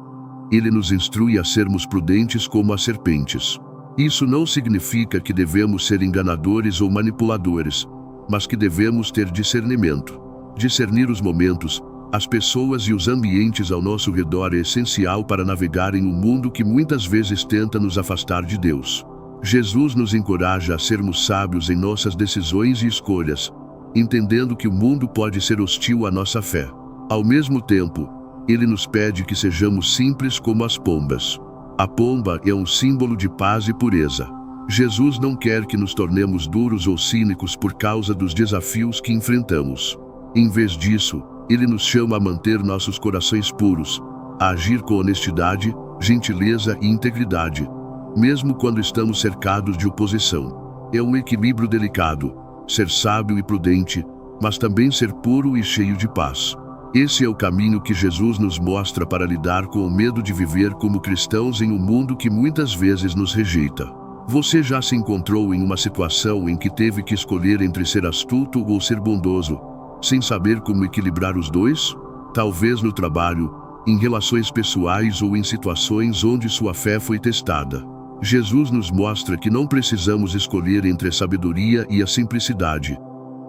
Ele nos instrui a sermos prudentes como as serpentes. Isso não significa que devemos ser enganadores ou manipuladores, mas que devemos ter discernimento. Discernir os momentos, as pessoas e os ambientes ao nosso redor é essencial para navegar em um mundo que muitas vezes tenta nos afastar de Deus. Jesus nos encoraja a sermos sábios em nossas decisões e escolhas, entendendo que o mundo pode ser hostil à nossa fé. Ao mesmo tempo, Ele nos pede que sejamos simples como as pombas. A pomba é um símbolo de paz e pureza. Jesus não quer que nos tornemos duros ou cínicos por causa dos desafios que enfrentamos. Em vez disso, Ele nos chama a manter nossos corações puros, a agir com honestidade, gentileza e integridade, mesmo quando estamos cercados de oposição. É um equilíbrio delicado, ser sábio e prudente, mas também ser puro e cheio de paz. Esse é o caminho que Jesus nos mostra para lidar com o medo de viver como cristãos em um mundo que muitas vezes nos rejeita. Você já se encontrou em uma situação em que teve que escolher entre ser astuto ou ser bondoso, sem saber como equilibrar os dois? Talvez no trabalho, em relações pessoais ou em situações onde sua fé foi testada. Jesus nos mostra que não precisamos escolher entre a sabedoria e a simplicidade.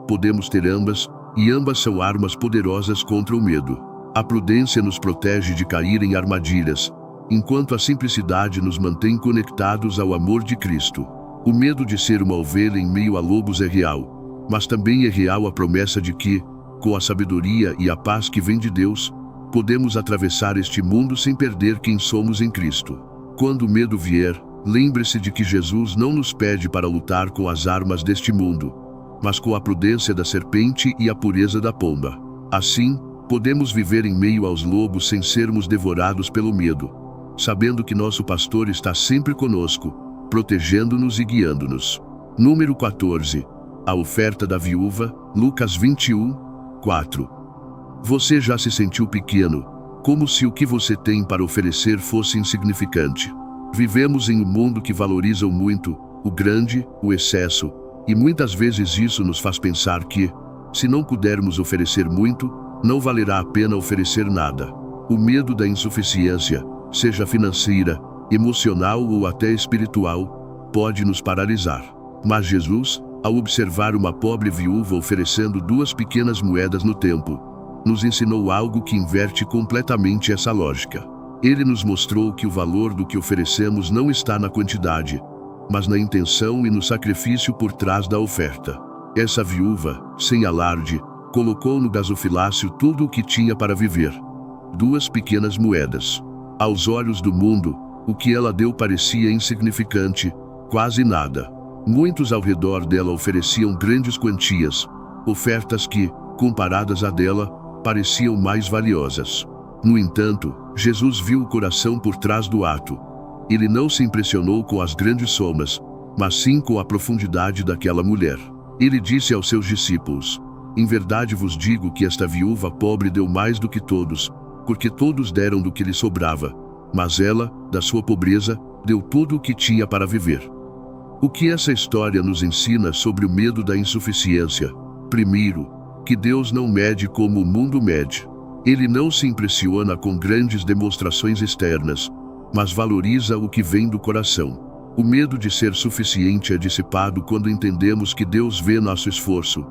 Podemos ter ambas, e ambas são armas poderosas contra o medo. A prudência nos protege de cair em armadilhas, enquanto a simplicidade nos mantém conectados ao amor de Cristo. O medo de ser uma ovelha em meio a lobos é real, mas também é real a promessa de que, com a sabedoria e a paz que vem de Deus, podemos atravessar este mundo sem perder quem somos em Cristo. Quando o medo vier, lembre-se de que Jesus não nos pede para lutar com as armas deste mundo, mas com a prudência da serpente e a pureza da pomba. Assim, podemos viver em meio aos lobos sem sermos devorados pelo medo, sabendo que nosso pastor está sempre conosco, protegendo-nos e guiando-nos. Número 14. A oferta da viúva, Lucas 21, 4. Você já se sentiu pequeno, como se o que você tem para oferecer fosse insignificante. Vivemos em um mundo que valoriza muito o grande, o excesso, e muitas vezes isso nos faz pensar que, se não pudermos oferecer muito, não valerá a pena oferecer nada. O medo da insuficiência, seja financeira, emocional ou até espiritual, pode nos paralisar. Mas Jesus, ao observar uma pobre viúva oferecendo 2 pequenas moedas no templo, nos ensinou algo que inverte completamente essa lógica. Ele nos mostrou que o valor do que oferecemos não está na quantidade, mas na intenção e no sacrifício por trás da oferta. Essa viúva, sem alarde, colocou no gasofilácio tudo o que tinha para viver. 2 pequenas moedas. Aos olhos do mundo, o que ela deu parecia insignificante, quase nada. Muitos ao redor dela ofereciam grandes quantias, ofertas que, comparadas à dela, pareciam mais valiosas. No entanto, Jesus viu o coração por trás do ato. Ele não se impressionou com as grandes somas, mas sim com a profundidade daquela mulher. Ele disse aos seus discípulos: em verdade vos digo que esta viúva pobre deu mais do que todos, porque todos deram do que lhe sobrava, mas ela, da sua pobreza, deu tudo o que tinha para viver. O que essa história nos ensina sobre o medo da insuficiência? Primeiro, que Deus não mede como o mundo mede. Ele não se impressiona com grandes demonstrações externas, mas valoriza o que vem do coração. O medo de ser suficiente é dissipado quando entendemos que Deus vê nosso esforço,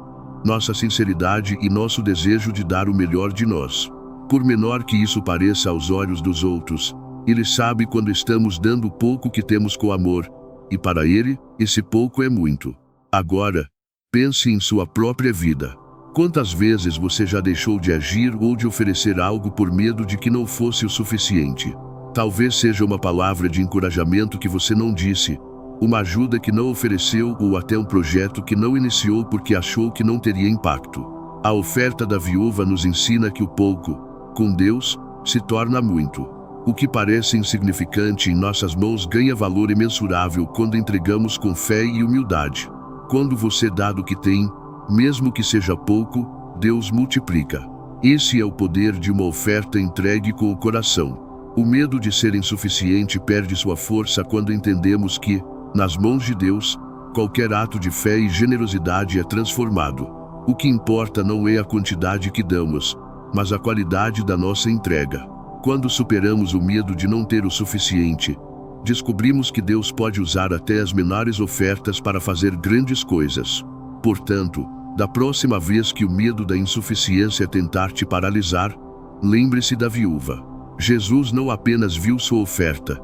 nossa sinceridade e nosso desejo de dar o melhor de nós. Por menor que isso pareça aos olhos dos outros, Ele sabe quando estamos dando o pouco que temos com amor, e para Ele, esse pouco é muito. Agora, pense em sua própria vida. Quantas vezes você já deixou de agir ou de oferecer algo por medo de que não fosse o suficiente? Talvez seja uma palavra de encorajamento que você não disse, uma ajuda que não ofereceu ou até um projeto que não iniciou porque achou que não teria impacto. A oferta da viúva nos ensina que o pouco, com Deus, se torna muito. O que parece insignificante em nossas mãos ganha valor imensurável quando entregamos com fé e humildade. Quando você dá do que tem, mesmo que seja pouco, Deus multiplica. Esse é o poder de uma oferta entregue com o coração. O medo de ser insuficiente perde sua força quando entendemos que, nas mãos de Deus, qualquer ato de fé e generosidade é transformado. O que importa não é a quantidade que damos, mas a qualidade da nossa entrega. Quando superamos o medo de não ter o suficiente, descobrimos que Deus pode usar até as menores ofertas para fazer grandes coisas. Portanto, da próxima vez que o medo da insuficiência tentar te paralisar, lembre-se da viúva. Jesus não apenas viu sua oferta,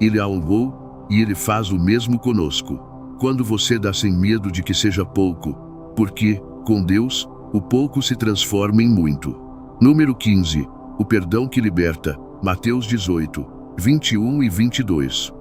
Ele a honrou, e Ele faz o mesmo conosco. Quando você dá sem medo de que seja pouco, porque, com Deus, o pouco se transforma em muito. Número 15. O perdão que liberta. Mateus 18, 21 e 22.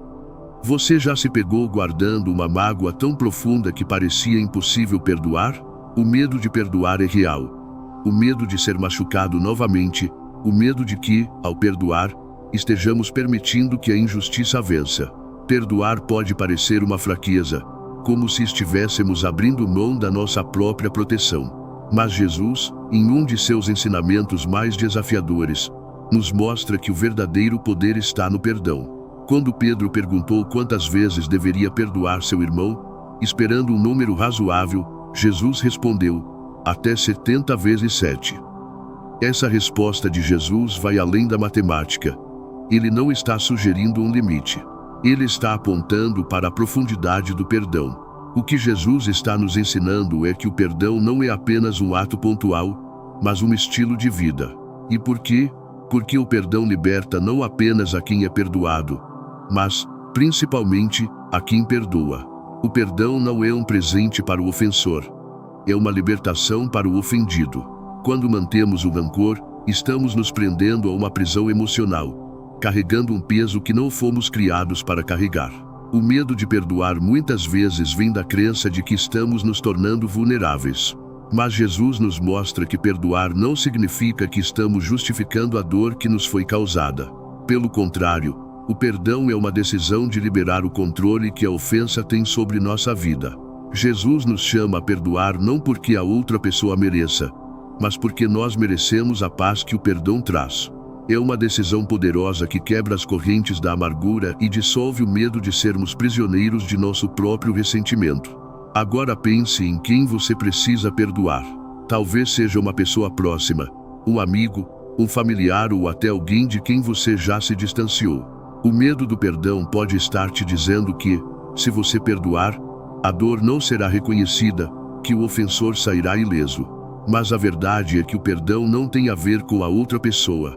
Você já se pegou guardando uma mágoa tão profunda que parecia impossível perdoar? O medo de perdoar é real. O medo de ser machucado novamente, o medo de que, ao perdoar, estejamos permitindo que a injustiça vença. Perdoar pode parecer uma fraqueza, como se estivéssemos abrindo mão da nossa própria proteção. Mas Jesus, em um de seus ensinamentos mais desafiadores, nos mostra que o verdadeiro poder está no perdão. Quando Pedro perguntou quantas vezes deveria perdoar seu irmão, esperando um número razoável, Jesus respondeu: até 70 vezes 7. Essa resposta de Jesus vai além da matemática. Ele não está sugerindo um limite. Ele está apontando para a profundidade do perdão. O que Jesus está nos ensinando é que o perdão não é apenas um ato pontual, mas um estilo de vida. E por quê? Porque o perdão liberta não apenas a quem é perdoado, mas, principalmente, a quem perdoa. O perdão não é um presente para o ofensor. É uma libertação para o ofendido. Quando mantemos o rancor, estamos nos prendendo a uma prisão emocional, carregando um peso que não fomos criados para carregar. O medo de perdoar muitas vezes vem da crença de que estamos nos tornando vulneráveis. Mas Jesus nos mostra que perdoar não significa que estamos justificando a dor que nos foi causada. Pelo contrário, o perdão é uma decisão de liberar o controle que a ofensa tem sobre nossa vida. Jesus nos chama a perdoar não porque a outra pessoa mereça, mas porque nós merecemos a paz que o perdão traz. É uma decisão poderosa que quebra as correntes da amargura e dissolve o medo de sermos prisioneiros de nosso próprio ressentimento. Agora pense em quem você precisa perdoar. Talvez seja uma pessoa próxima, um amigo, um familiar ou até alguém de quem você já se distanciou. O medo do perdão pode estar te dizendo que, se você perdoar, a dor não será reconhecida, que o ofensor sairá ileso. Mas a verdade é que o perdão não tem a ver com a outra pessoa.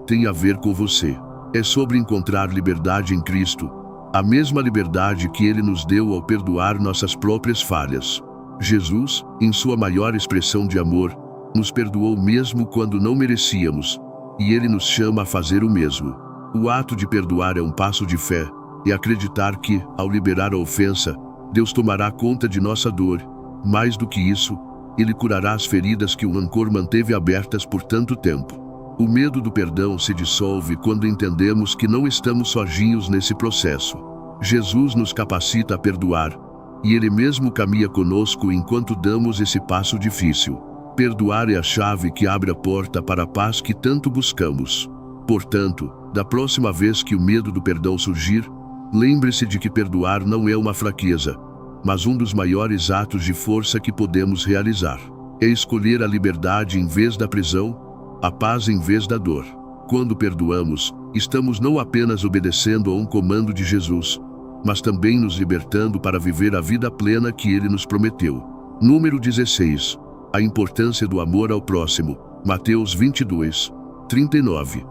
Tem a ver com você. É sobre encontrar liberdade em Cristo, a mesma liberdade que Ele nos deu ao perdoar nossas próprias falhas. Jesus, em sua maior expressão de amor, nos perdoou mesmo quando não merecíamos, e Ele nos chama a fazer o mesmo. O ato de perdoar é um passo de fé, e acreditar que, ao liberar a ofensa, Deus tomará conta de nossa dor. Mais do que isso, Ele curará as feridas que o rancor manteve abertas por tanto tempo. O medo do perdão se dissolve quando entendemos que não estamos sozinhos nesse processo. Jesus nos capacita a perdoar, e Ele mesmo caminha conosco enquanto damos esse passo difícil. Perdoar é a chave que abre a porta para a paz que tanto buscamos. Portanto, da próxima vez que o medo do perdão surgir, lembre-se de que perdoar não é uma fraqueza, mas um dos maiores atos de força que podemos realizar. É escolher a liberdade em vez da prisão, a paz em vez da dor. Quando perdoamos, estamos não apenas obedecendo a um comando de Jesus, mas também nos libertando para viver a vida plena que Ele nos prometeu. Número 16. A importância do amor ao próximo. Mateus 22, 39.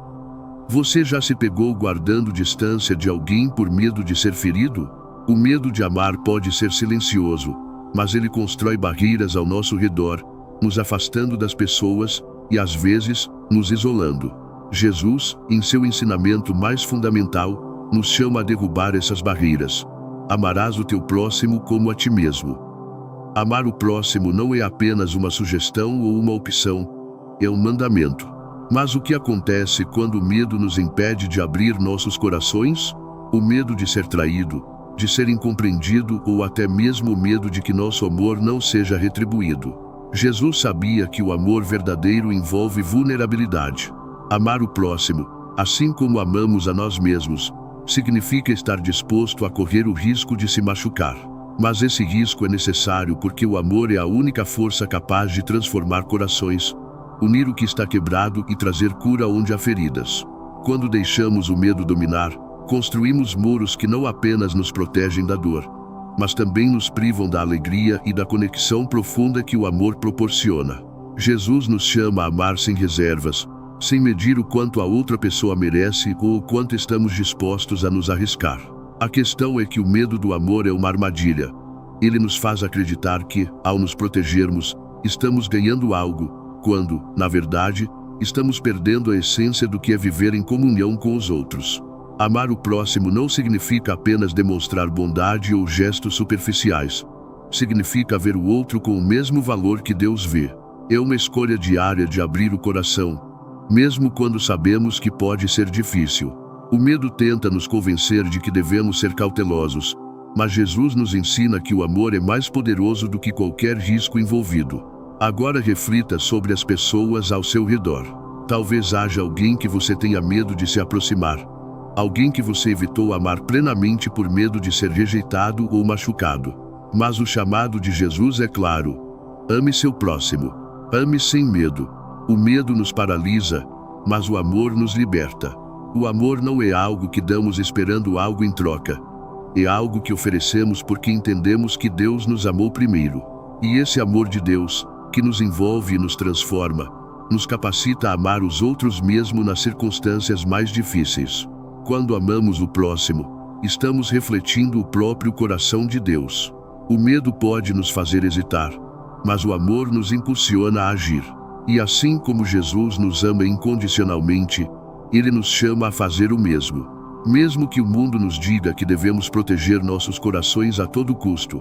Você já se pegou guardando distância de alguém por medo de ser ferido? O medo de amar pode ser silencioso, mas ele constrói barreiras ao nosso redor, nos afastando das pessoas e, às vezes, nos isolando. Jesus, em seu ensinamento mais fundamental, nos chama a derrubar essas barreiras. Amarás o teu próximo como a ti mesmo. Amar o próximo não é apenas uma sugestão ou uma opção, é um mandamento. Mas o que acontece quando o medo nos impede de abrir nossos corações? O medo de ser traído, de ser incompreendido ou até mesmo o medo de que nosso amor não seja retribuído. Jesus sabia que o amor verdadeiro envolve vulnerabilidade. Amar o próximo, assim como amamos a nós mesmos, significa estar disposto a correr o risco de se machucar. Mas esse risco é necessário porque o amor é a única força capaz de transformar corações, unir o que está quebrado e trazer cura onde há feridas. Quando deixamos o medo dominar, construímos muros que não apenas nos protegem da dor, mas também nos privam da alegria e da conexão profunda que o amor proporciona. Jesus nos chama a amar sem reservas, sem medir o quanto a outra pessoa merece ou o quanto estamos dispostos a nos arriscar. A questão é que o medo do amor é uma armadilha. Ele nos faz acreditar que, ao nos protegermos, estamos ganhando algo, quando, na verdade, estamos perdendo a essência do que é viver em comunhão com os outros. Amar o próximo não significa apenas demonstrar bondade ou gestos superficiais. Significa ver o outro com o mesmo valor que Deus vê. É uma escolha diária de abrir o coração, mesmo quando sabemos que pode ser difícil. O medo tenta nos convencer de que devemos ser cautelosos, mas Jesus nos ensina que o amor é mais poderoso do que qualquer risco envolvido. Agora reflita sobre as pessoas ao seu redor. Talvez haja alguém que você tenha medo de se aproximar. Alguém que você evitou amar plenamente por medo de ser rejeitado ou machucado. Mas o chamado de Jesus é claro: ame seu próximo. Ame sem medo. O medo nos paralisa, mas o amor nos liberta. O amor não é algo que damos esperando algo em troca. É algo que oferecemos porque entendemos que Deus nos amou primeiro. E esse amor de Deus, que nos envolve e nos transforma, nos capacita a amar os outros mesmo nas circunstâncias mais difíceis. Quando amamos o próximo, estamos refletindo o próprio coração de Deus. O medo pode nos fazer hesitar, mas o amor nos impulsiona a agir. E assim como Jesus nos ama incondicionalmente, Ele nos chama a fazer o mesmo. Mesmo que o mundo nos diga que devemos proteger nossos corações a todo custo,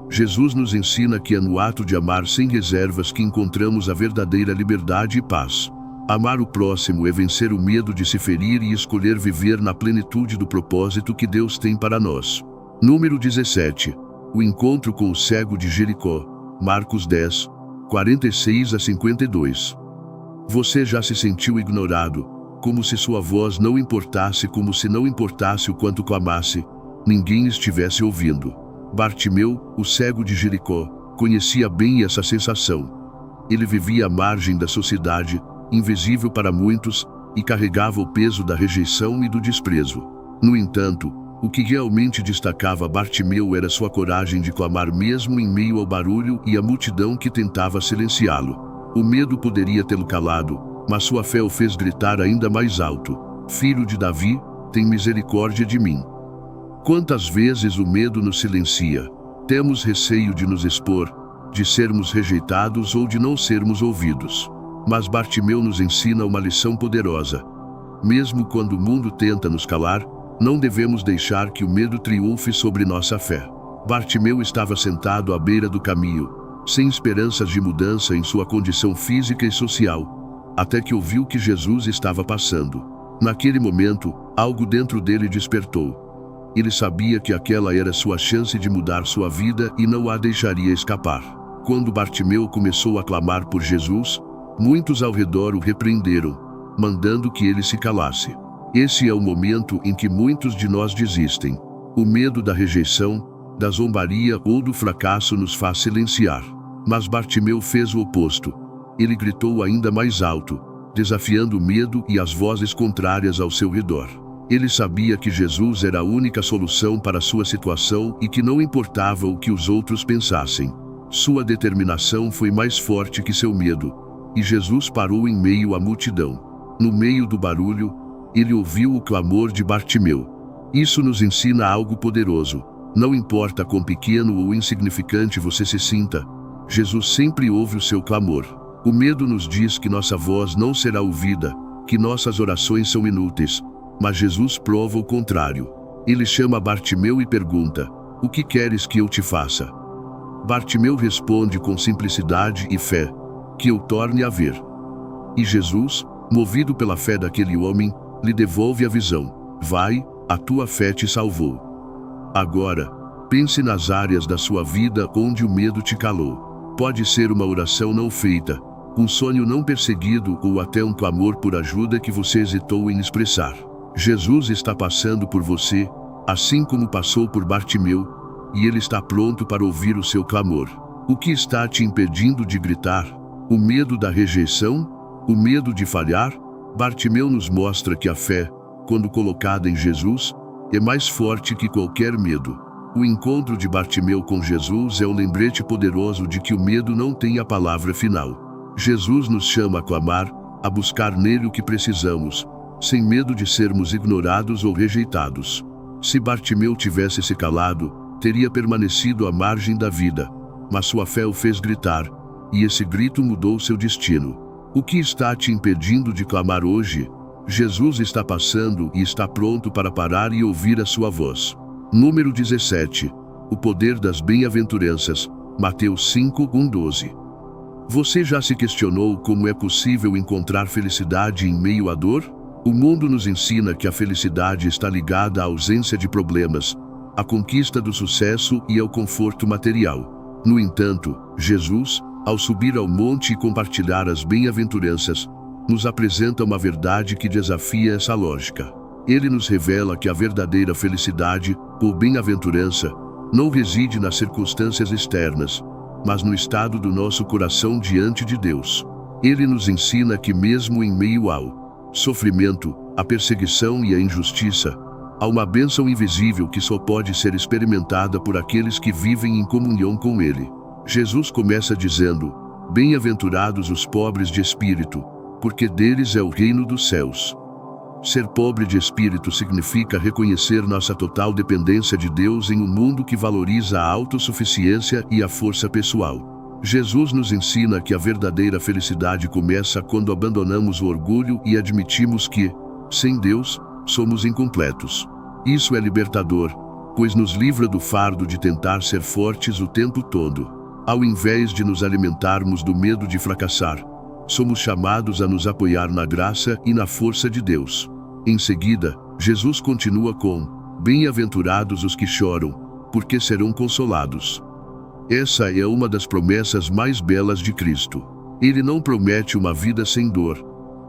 Jesus nos ensina que é no ato de amar sem reservas que encontramos a verdadeira liberdade e paz. Amar o próximo é vencer o medo de se ferir e escolher viver na plenitude do propósito que Deus tem para nós. Número 17. O encontro com o cego de Jericó. Marcos 10, 46 a 52. Você já se sentiu ignorado, como se sua voz não importasse, como se não importasse o quanto clamasse, ninguém estivesse ouvindo. Bartimeu, o cego de Jericó, conhecia bem essa sensação. Ele vivia à margem da sociedade, invisível para muitos, e carregava o peso da rejeição e do desprezo. No entanto, o que realmente destacava Bartimeu era sua coragem de clamar mesmo em meio ao barulho e à multidão que tentava silenciá-lo. O medo poderia tê-lo calado, mas sua fé o fez gritar ainda mais alto: Filho de Davi, tem misericórdia de mim. Quantas vezes o medo nos silencia? Temos receio de nos expor, de sermos rejeitados ou de não sermos ouvidos. Mas Bartimeu nos ensina uma lição poderosa. Mesmo quando o mundo tenta nos calar, não devemos deixar que o medo triunfe sobre nossa fé. Bartimeu estava sentado à beira do caminho, sem esperanças de mudança em sua condição física e social. até que ouviu que Jesus estava passando. Naquele momento, algo dentro dele despertou. Ele sabia que aquela era sua chance de mudar sua vida e não a deixaria escapar. Quando Bartimeu começou a clamar por Jesus, muitos ao redor o repreenderam, mandando que ele se calasse. Esse é o momento em que muitos de nós desistem. O medo da rejeição, da zombaria ou do fracasso nos faz silenciar. Mas Bartimeu fez o oposto. Ele gritou ainda mais alto, desafiando o medo e as vozes contrárias ao seu redor. Ele sabia que Jesus era a única solução para sua situação e que não importava o que os outros pensassem. Sua determinação foi mais forte que seu medo, e Jesus parou em meio à multidão. No meio do barulho, ele ouviu o clamor de Bartimeu. Isso nos ensina algo poderoso. Não importa quão pequeno ou insignificante você se sinta, Jesus sempre ouve o seu clamor. O medo nos diz que nossa voz não será ouvida, que nossas orações são inúteis, mas Jesus prova o contrário. Ele chama Bartimeu e pergunta: "O que queres que eu te faça?" Bartimeu responde com simplicidade e fé: "Que eu torne a ver." E Jesus, movido pela fé daquele homem, lhe devolve a visão. "Vai, a tua fé te salvou." Agora, pense nas áreas da sua vida onde o medo te calou. Pode ser uma oração não feita, um sonho não perseguido ou até um clamor por ajuda que você hesitou em expressar. Jesus está passando por você, assim como passou por Bartimeu, e ele está pronto para ouvir o seu clamor. O que está te impedindo de gritar? O medo da rejeição? O medo de falhar? Bartimeu nos mostra que a fé, quando colocada em Jesus, é mais forte que qualquer medo. O encontro de Bartimeu com Jesus é um lembrete poderoso de que o medo não tem a palavra final. Jesus nos chama a clamar, a buscar nele o que precisamos, sem medo de sermos ignorados ou rejeitados. Se Bartimeu tivesse se calado, teria permanecido à margem da vida, mas sua fé o fez gritar, e esse grito mudou seu destino. O que está te impedindo de clamar hoje? Jesus está passando e está pronto para parar e ouvir a sua voz. Número 17. O poder das bem-aventuranças. Mateus 5:1-12. Você já se questionou como é possível encontrar felicidade em meio à dor? O mundo nos ensina que a felicidade está ligada à ausência de problemas, à conquista do sucesso e ao conforto material. No entanto, Jesus, ao subir ao monte e compartilhar as bem-aventuranças, nos apresenta uma verdade que desafia essa lógica. Ele nos revela que a verdadeira felicidade, ou bem-aventurança, não reside nas circunstâncias externas, mas no estado do nosso coração diante de Deus. Ele nos ensina que mesmo em meio ao sofrimento, a perseguição e a injustiça, há uma bênção invisível que só pode ser experimentada por aqueles que vivem em comunhão com Ele. Jesus começa dizendo: "Bem-aventurados os pobres de espírito, porque deles é o reino dos céus." Ser pobre de espírito significa reconhecer nossa total dependência de Deus em um mundo que valoriza a autossuficiência e a força pessoal. Jesus nos ensina que a verdadeira felicidade começa quando abandonamos o orgulho e admitimos que, sem Deus, somos incompletos. Isso é libertador, pois nos livra do fardo de tentar ser fortes o tempo todo. Ao invés de nos alimentarmos do medo de fracassar, somos chamados a nos apoiar na graça e na força de Deus. Em seguida, Jesus continua com: "Bem-aventurados os que choram, porque serão consolados." Essa é uma das promessas mais belas de Cristo. Ele não promete uma vida sem dor,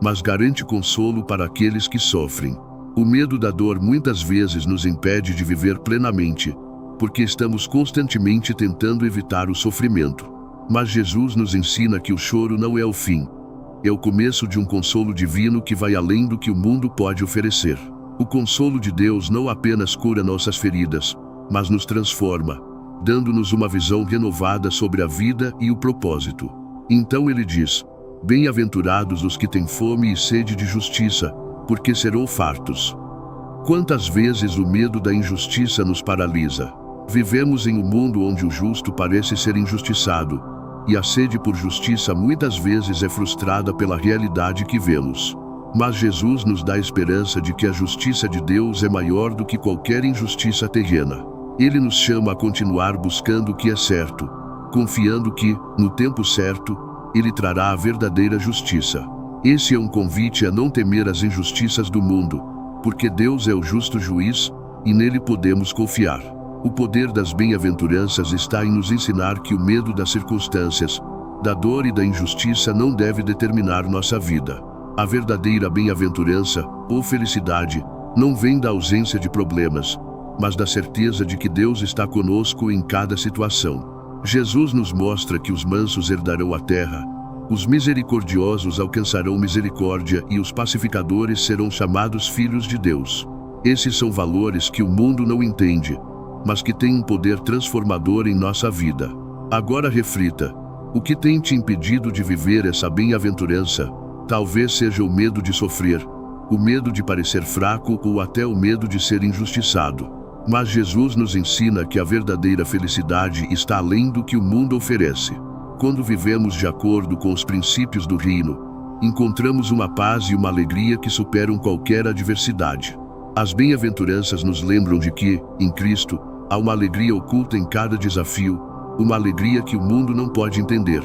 mas garante consolo para aqueles que sofrem. O medo da dor muitas vezes nos impede de viver plenamente, porque estamos constantemente tentando evitar o sofrimento. Mas Jesus nos ensina que o choro não é o fim. É o começo de um consolo divino que vai além do que o mundo pode oferecer. O consolo de Deus não apenas cura nossas feridas, mas nos transforma, dando-nos uma visão renovada sobre a vida e o propósito. Então ele diz: "Bem-aventurados os que têm fome e sede de justiça, porque serão fartos." Quantas vezes o medo da injustiça nos paralisa? Vivemos em um mundo onde o justo parece ser injustiçado, e a sede por justiça muitas vezes é frustrada pela realidade que vemos. Mas Jesus nos dá a esperança de que a justiça de Deus é maior do que qualquer injustiça terrena. Ele nos chama a continuar buscando o que é certo, confiando que, no tempo certo, Ele trará a verdadeira justiça. Esse é um convite a não temer as injustiças do mundo, porque Deus é o justo juiz, e nele podemos confiar. O poder das bem-aventuranças está em nos ensinar que o medo das circunstâncias, da dor e da injustiça não deve determinar nossa vida. A verdadeira bem-aventurança, ou felicidade, não vem da ausência de problemas, mas da certeza de que Deus está conosco em cada situação. Jesus nos mostra que os mansos herdarão a terra, os misericordiosos alcançarão misericórdia e os pacificadores serão chamados filhos de Deus. Esses são valores que o mundo não entende, mas que têm um poder transformador em nossa vida. Agora reflita: o que tem te impedido de viver essa bem-aventurança? Talvez seja o medo de sofrer, o medo de parecer fraco ou até o medo de ser injustiçado. Mas Jesus nos ensina que a verdadeira felicidade está além do que o mundo oferece. Quando vivemos de acordo com os princípios do reino, encontramos uma paz e uma alegria que superam qualquer adversidade. As bem-aventuranças nos lembram de que, em Cristo, há uma alegria oculta em cada desafio, uma alegria que o mundo não pode entender,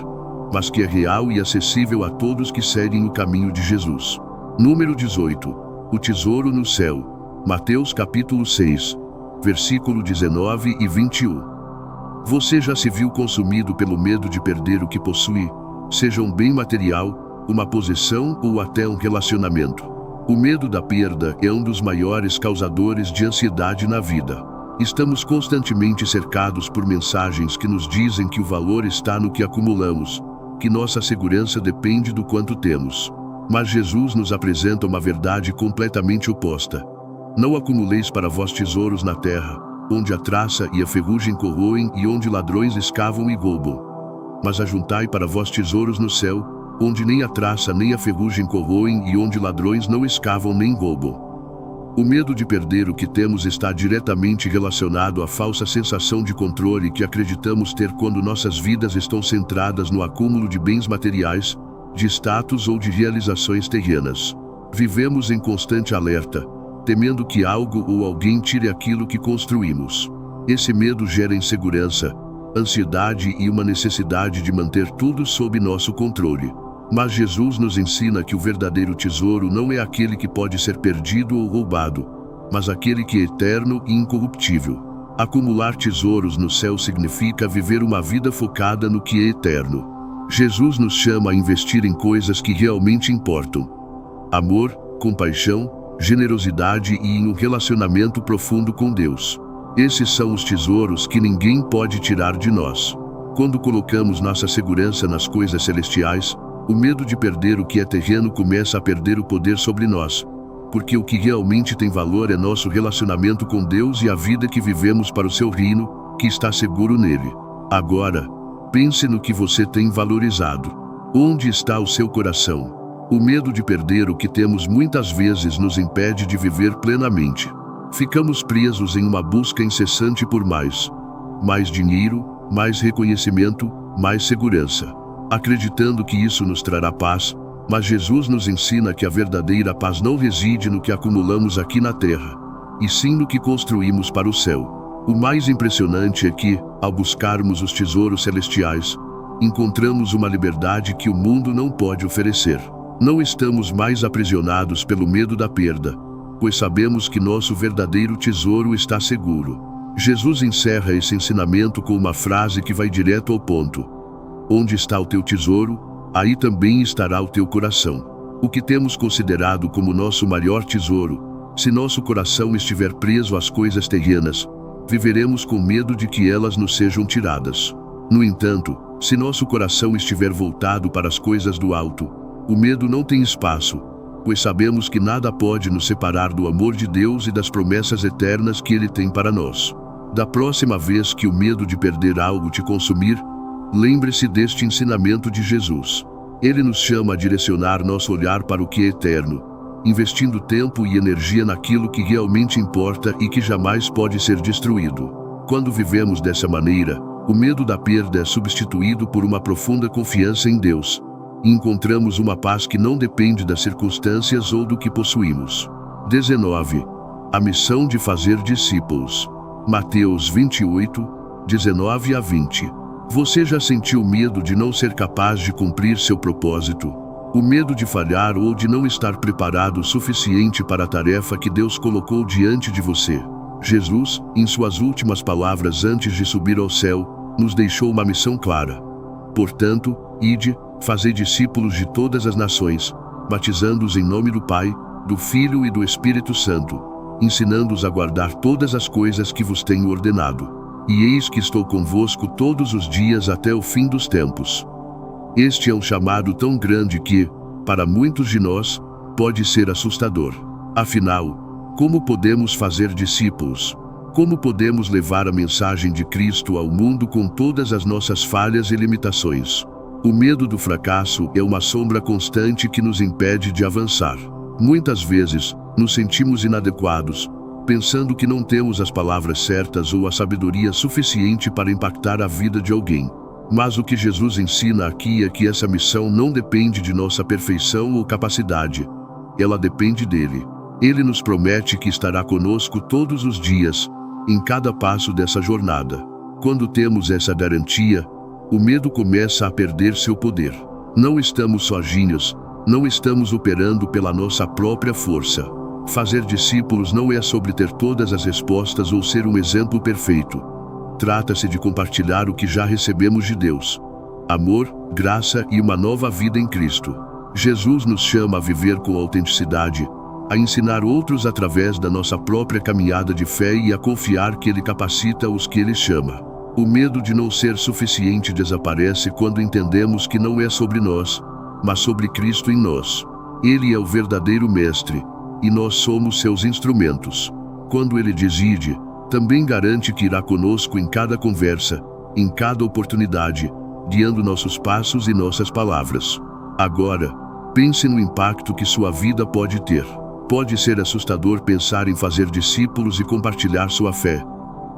mas que é real e acessível a todos que seguem o caminho de Jesus. Número 18. O tesouro no céu. Mateus capítulo 6, versículo 19 e 21. Você já se viu consumido pelo medo de perder o que possui, seja um bem material, uma possessão ou até um relacionamento? O medo da perda é um dos maiores causadores de ansiedade na vida. Estamos constantemente cercados por mensagens que nos dizem que o valor está no que acumulamos, que nossa segurança depende do quanto temos. Mas Jesus nos apresenta uma verdade completamente oposta. Não acumuleis para vós tesouros na terra, onde a traça e a ferrugem corroem e onde ladrões escavam e roubam. Mas ajuntai para vós tesouros no céu, onde nem a traça nem a ferrugem corroem e onde ladrões não escavam nem roubam. O medo de perder o que temos está diretamente relacionado à falsa sensação de controle que acreditamos ter quando nossas vidas estão centradas no acúmulo de bens materiais, de status ou de realizações terrenas. Vivemos em constante alerta, temendo que algo ou alguém tire aquilo que construímos. Esse medo gera insegurança, ansiedade e uma necessidade de manter tudo sob nosso controle. Mas Jesus nos ensina que o verdadeiro tesouro não é aquele que pode ser perdido ou roubado, mas aquele que é eterno e incorruptível. Acumular tesouros no céu significa viver uma vida focada no que é eterno. Jesus nos chama a investir em coisas que realmente importam: amor, compaixão, generosidade e em um relacionamento profundo com Deus. Esses são os tesouros que ninguém pode tirar de nós. Quando colocamos nossa segurança nas coisas celestiais, o medo de perder o que é terreno começa a perder o poder sobre nós, porque o que realmente tem valor é nosso relacionamento com Deus e a vida que vivemos para o seu reino, que está seguro nele. Agora, pense no que você tem valorizado. Onde está o seu coração? O medo de perder o que temos muitas vezes nos impede de viver plenamente. Ficamos presos em uma busca incessante por mais dinheiro, mais reconhecimento, mais segurança, acreditando que isso nos trará paz, mas Jesus nos ensina que a verdadeira paz não reside no que acumulamos aqui na terra, e sim no que construímos para o céu. O mais impressionante é que, ao buscarmos os tesouros celestiais, encontramos uma liberdade que o mundo não pode oferecer. Não estamos mais aprisionados pelo medo da perda, pois sabemos que nosso verdadeiro tesouro está seguro. Jesus encerra esse ensinamento com uma frase que vai direto ao ponto: onde está o teu tesouro, aí também estará o teu coração. O que temos considerado como nosso maior tesouro, se nosso coração estiver preso às coisas terrenas, viveremos com medo de que elas nos sejam tiradas. No entanto, se nosso coração estiver voltado para as coisas do alto, o medo não tem espaço, pois sabemos que nada pode nos separar do amor de Deus e das promessas eternas que Ele tem para nós. Da próxima vez que o medo de perder algo te consumir, lembre-se deste ensinamento de Jesus. Ele nos chama a direcionar nosso olhar para o que é eterno, investindo tempo e energia naquilo que realmente importa e que jamais pode ser destruído. Quando vivemos dessa maneira, o medo da perda é substituído por uma profunda confiança em Deus, e encontramos uma paz que não depende das circunstâncias ou do que possuímos. 19. A missão de fazer discípulos. Mateus 28, 19 a 20. Você já sentiu medo de não ser capaz de cumprir seu propósito? O medo de falhar ou de não estar preparado o suficiente para a tarefa que Deus colocou diante de você. Jesus, em suas últimas palavras antes de subir ao céu, nos deixou uma missão clara. Portanto, ide, fazei discípulos de todas as nações, batizando-os em nome do Pai, do Filho e do Espírito Santo, ensinando-os a guardar todas as coisas que vos tenho ordenado. E eis que estou convosco todos os dias até o fim dos tempos. Este é um chamado tão grande que, para muitos de nós, pode ser assustador. Afinal, como podemos fazer discípulos? Como podemos levar a mensagem de Cristo ao mundo com todas as nossas falhas e limitações? O medo do fracasso é uma sombra constante que nos impede de avançar. Muitas vezes, nos sentimos inadequados, pensando que não temos as palavras certas ou a sabedoria suficiente para impactar a vida de alguém. Mas o que Jesus ensina aqui é que essa missão não depende de nossa perfeição ou capacidade. Ela depende dele. Ele nos promete que estará conosco todos os dias, em cada passo dessa jornada. Quando temos essa garantia, o medo começa a perder seu poder. Não estamos sozinhos, não estamos operando pela nossa própria força. Fazer discípulos não é sobre ter todas as respostas ou ser um exemplo perfeito. Trata-se de compartilhar o que já recebemos de Deus: amor, graça e uma nova vida em Cristo. Jesus nos chama a viver com autenticidade, a ensinar outros através da nossa própria caminhada de fé e a confiar que Ele capacita os que Ele chama. O medo de não ser suficiente desaparece quando entendemos que não é sobre nós, mas sobre Cristo em nós. Ele é o verdadeiro mestre, e nós somos seus instrumentos. Quando Ele diz ide, também garante que irá conosco em cada conversa, em cada oportunidade, guiando nossos passos e nossas palavras. Agora, pense no impacto que sua vida pode ter. Pode ser assustador pensar em fazer discípulos e compartilhar sua fé,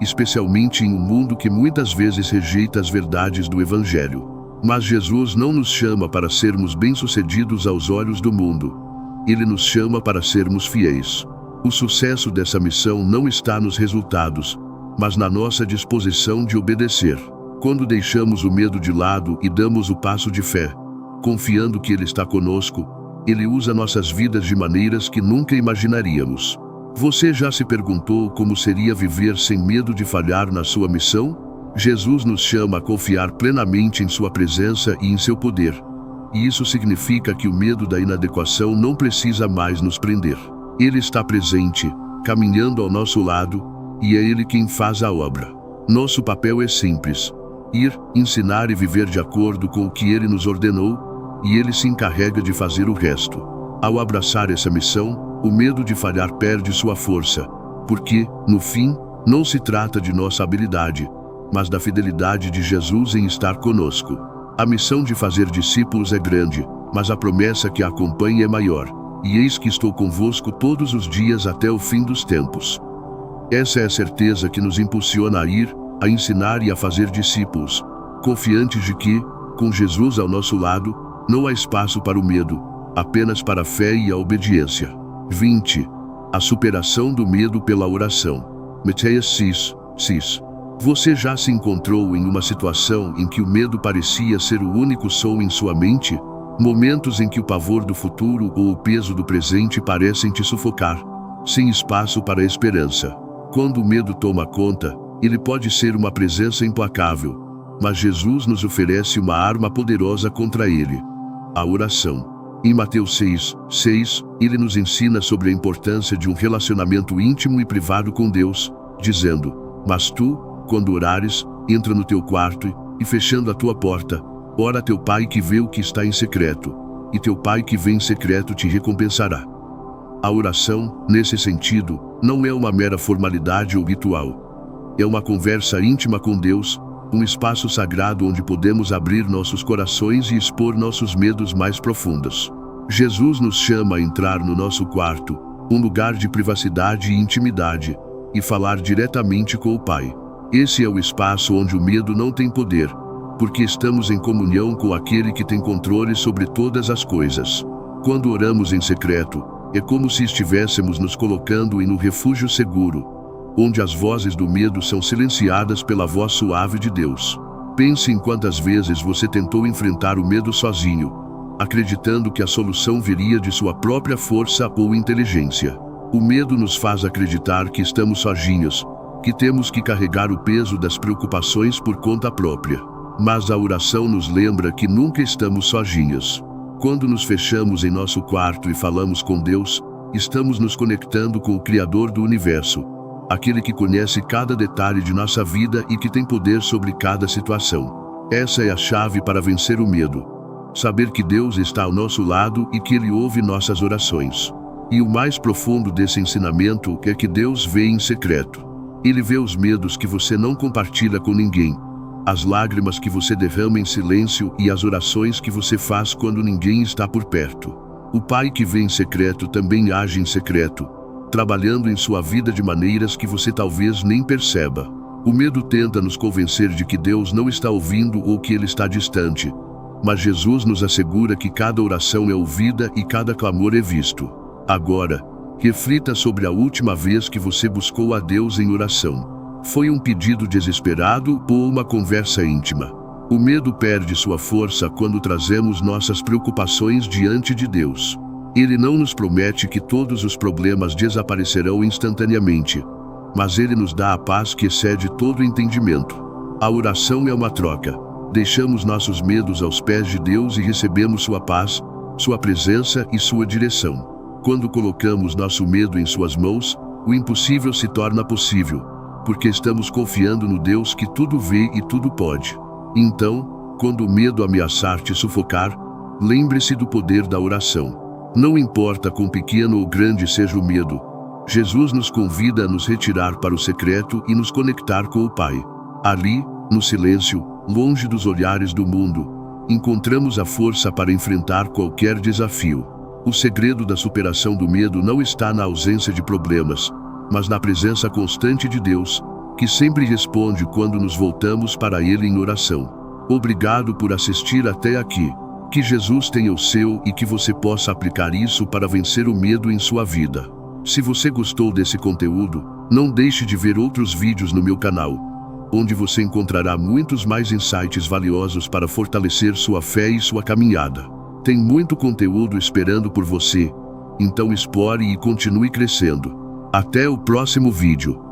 especialmente em um mundo que muitas vezes rejeita as verdades do Evangelho. Mas Jesus não nos chama para sermos bem-sucedidos aos olhos do mundo. Ele nos chama para sermos fiéis. O sucesso dessa missão não está nos resultados, mas na nossa disposição de obedecer. Quando deixamos o medo de lado e damos o passo de fé, confiando que Ele está conosco, Ele usa nossas vidas de maneiras que nunca imaginaríamos. Você já se perguntou como seria viver sem medo de falhar na sua missão? Jesus nos chama a confiar plenamente em sua presença e em seu poder. E isso significa que o medo da inadequação não precisa mais nos prender. Ele está presente, caminhando ao nosso lado, e é Ele quem faz a obra. Nosso papel é simples: ir, ensinar e viver de acordo com o que Ele nos ordenou, e Ele se encarrega de fazer o resto. Ao abraçar essa missão, o medo de falhar perde sua força, porque, no fim, não se trata de nossa habilidade, mas da fidelidade de Jesus em estar conosco. A missão de fazer discípulos é grande, mas a promessa que a acompanha é maior. E eis que estou convosco todos os dias até o fim dos tempos. Essa é a certeza que nos impulsiona a ir, a ensinar e a fazer discípulos, confiantes de que, com Jesus ao nosso lado, não há espaço para o medo, apenas para a fé e a obediência. 20. A superação do medo pela oração. Mateus 6. Você já se encontrou em uma situação em que o medo parecia ser o único som em sua mente? Momentos em que o pavor do futuro ou o peso do presente parecem te sufocar, sem espaço para a esperança. Quando o medo toma conta, ele pode ser uma presença implacável, mas Jesus nos oferece uma arma poderosa contra ele: a oração. Em Mateus 6, ele nos ensina sobre a importância de um relacionamento íntimo e privado com Deus, dizendo: mas tu, quando orares, entra no teu quarto e, fechando a tua porta, ora a teu Pai que vê o que está em secreto, e teu Pai que vê em secreto te recompensará. A oração, nesse sentido, não é uma mera formalidade ou ritual. É uma conversa íntima com Deus, um espaço sagrado onde podemos abrir nossos corações e expor nossos medos mais profundos. Jesus nos chama a entrar no nosso quarto, um lugar de privacidade e intimidade, e falar diretamente com o Pai. Esse é o espaço onde o medo não tem poder, porque estamos em comunhão com aquele que tem controle sobre todas as coisas. Quando oramos em secreto, é como se estivéssemos nos colocando em um refúgio seguro, onde as vozes do medo são silenciadas pela voz suave de Deus. Pense em quantas vezes você tentou enfrentar o medo sozinho, acreditando que a solução viria de sua própria força ou inteligência. O medo nos faz acreditar que estamos sozinhos, que temos que carregar o peso das preocupações por conta própria. Mas a oração nos lembra que nunca estamos sozinhos. Quando nos fechamos em nosso quarto e falamos com Deus, estamos nos conectando com o Criador do Universo, aquele que conhece cada detalhe de nossa vida e que tem poder sobre cada situação. Essa é a chave para vencer o medo. Saber que Deus está ao nosso lado e que Ele ouve nossas orações. E o mais profundo desse ensinamento é que Deus vê em secreto. Ele vê os medos que você não compartilha com ninguém, as lágrimas que você derrama em silêncio e as orações que você faz quando ninguém está por perto. O Pai que vê em secreto também age em secreto, trabalhando em sua vida de maneiras que você talvez nem perceba. O medo tenta nos convencer de que Deus não está ouvindo ou que Ele está distante, mas Jesus nos assegura que cada oração é ouvida e cada clamor é visto. Agora, reflita sobre a última vez que você buscou a Deus em oração. Foi um pedido desesperado ou uma conversa íntima? O medo perde sua força quando trazemos nossas preocupações diante de Deus. Ele não nos promete que todos os problemas desaparecerão instantaneamente, mas Ele nos dá a paz que excede todo entendimento. A oração é uma troca. Deixamos nossos medos aos pés de Deus e recebemos sua paz, sua presença e sua direção. Quando colocamos nosso medo em suas mãos, o impossível se torna possível, porque estamos confiando no Deus que tudo vê e tudo pode. Então, quando o medo ameaçar te sufocar, lembre-se do poder da oração. Não importa quão pequeno ou grande seja o medo, Jesus nos convida a nos retirar para o secreto e nos conectar com o Pai. Ali, no silêncio, longe dos olhares do mundo, encontramos a força para enfrentar qualquer desafio. O segredo da superação do medo não está na ausência de problemas, mas na presença constante de Deus, que sempre responde quando nos voltamos para Ele em oração. Obrigado por assistir até aqui. Que Jesus tenha o seu e que você possa aplicar isso para vencer o medo em sua vida. Se você gostou desse conteúdo, não deixe de ver outros vídeos no meu canal, onde você encontrará muitos mais insights valiosos para fortalecer sua fé e sua caminhada. Tem muito conteúdo esperando por você, então explore e continue crescendo. Até o próximo vídeo.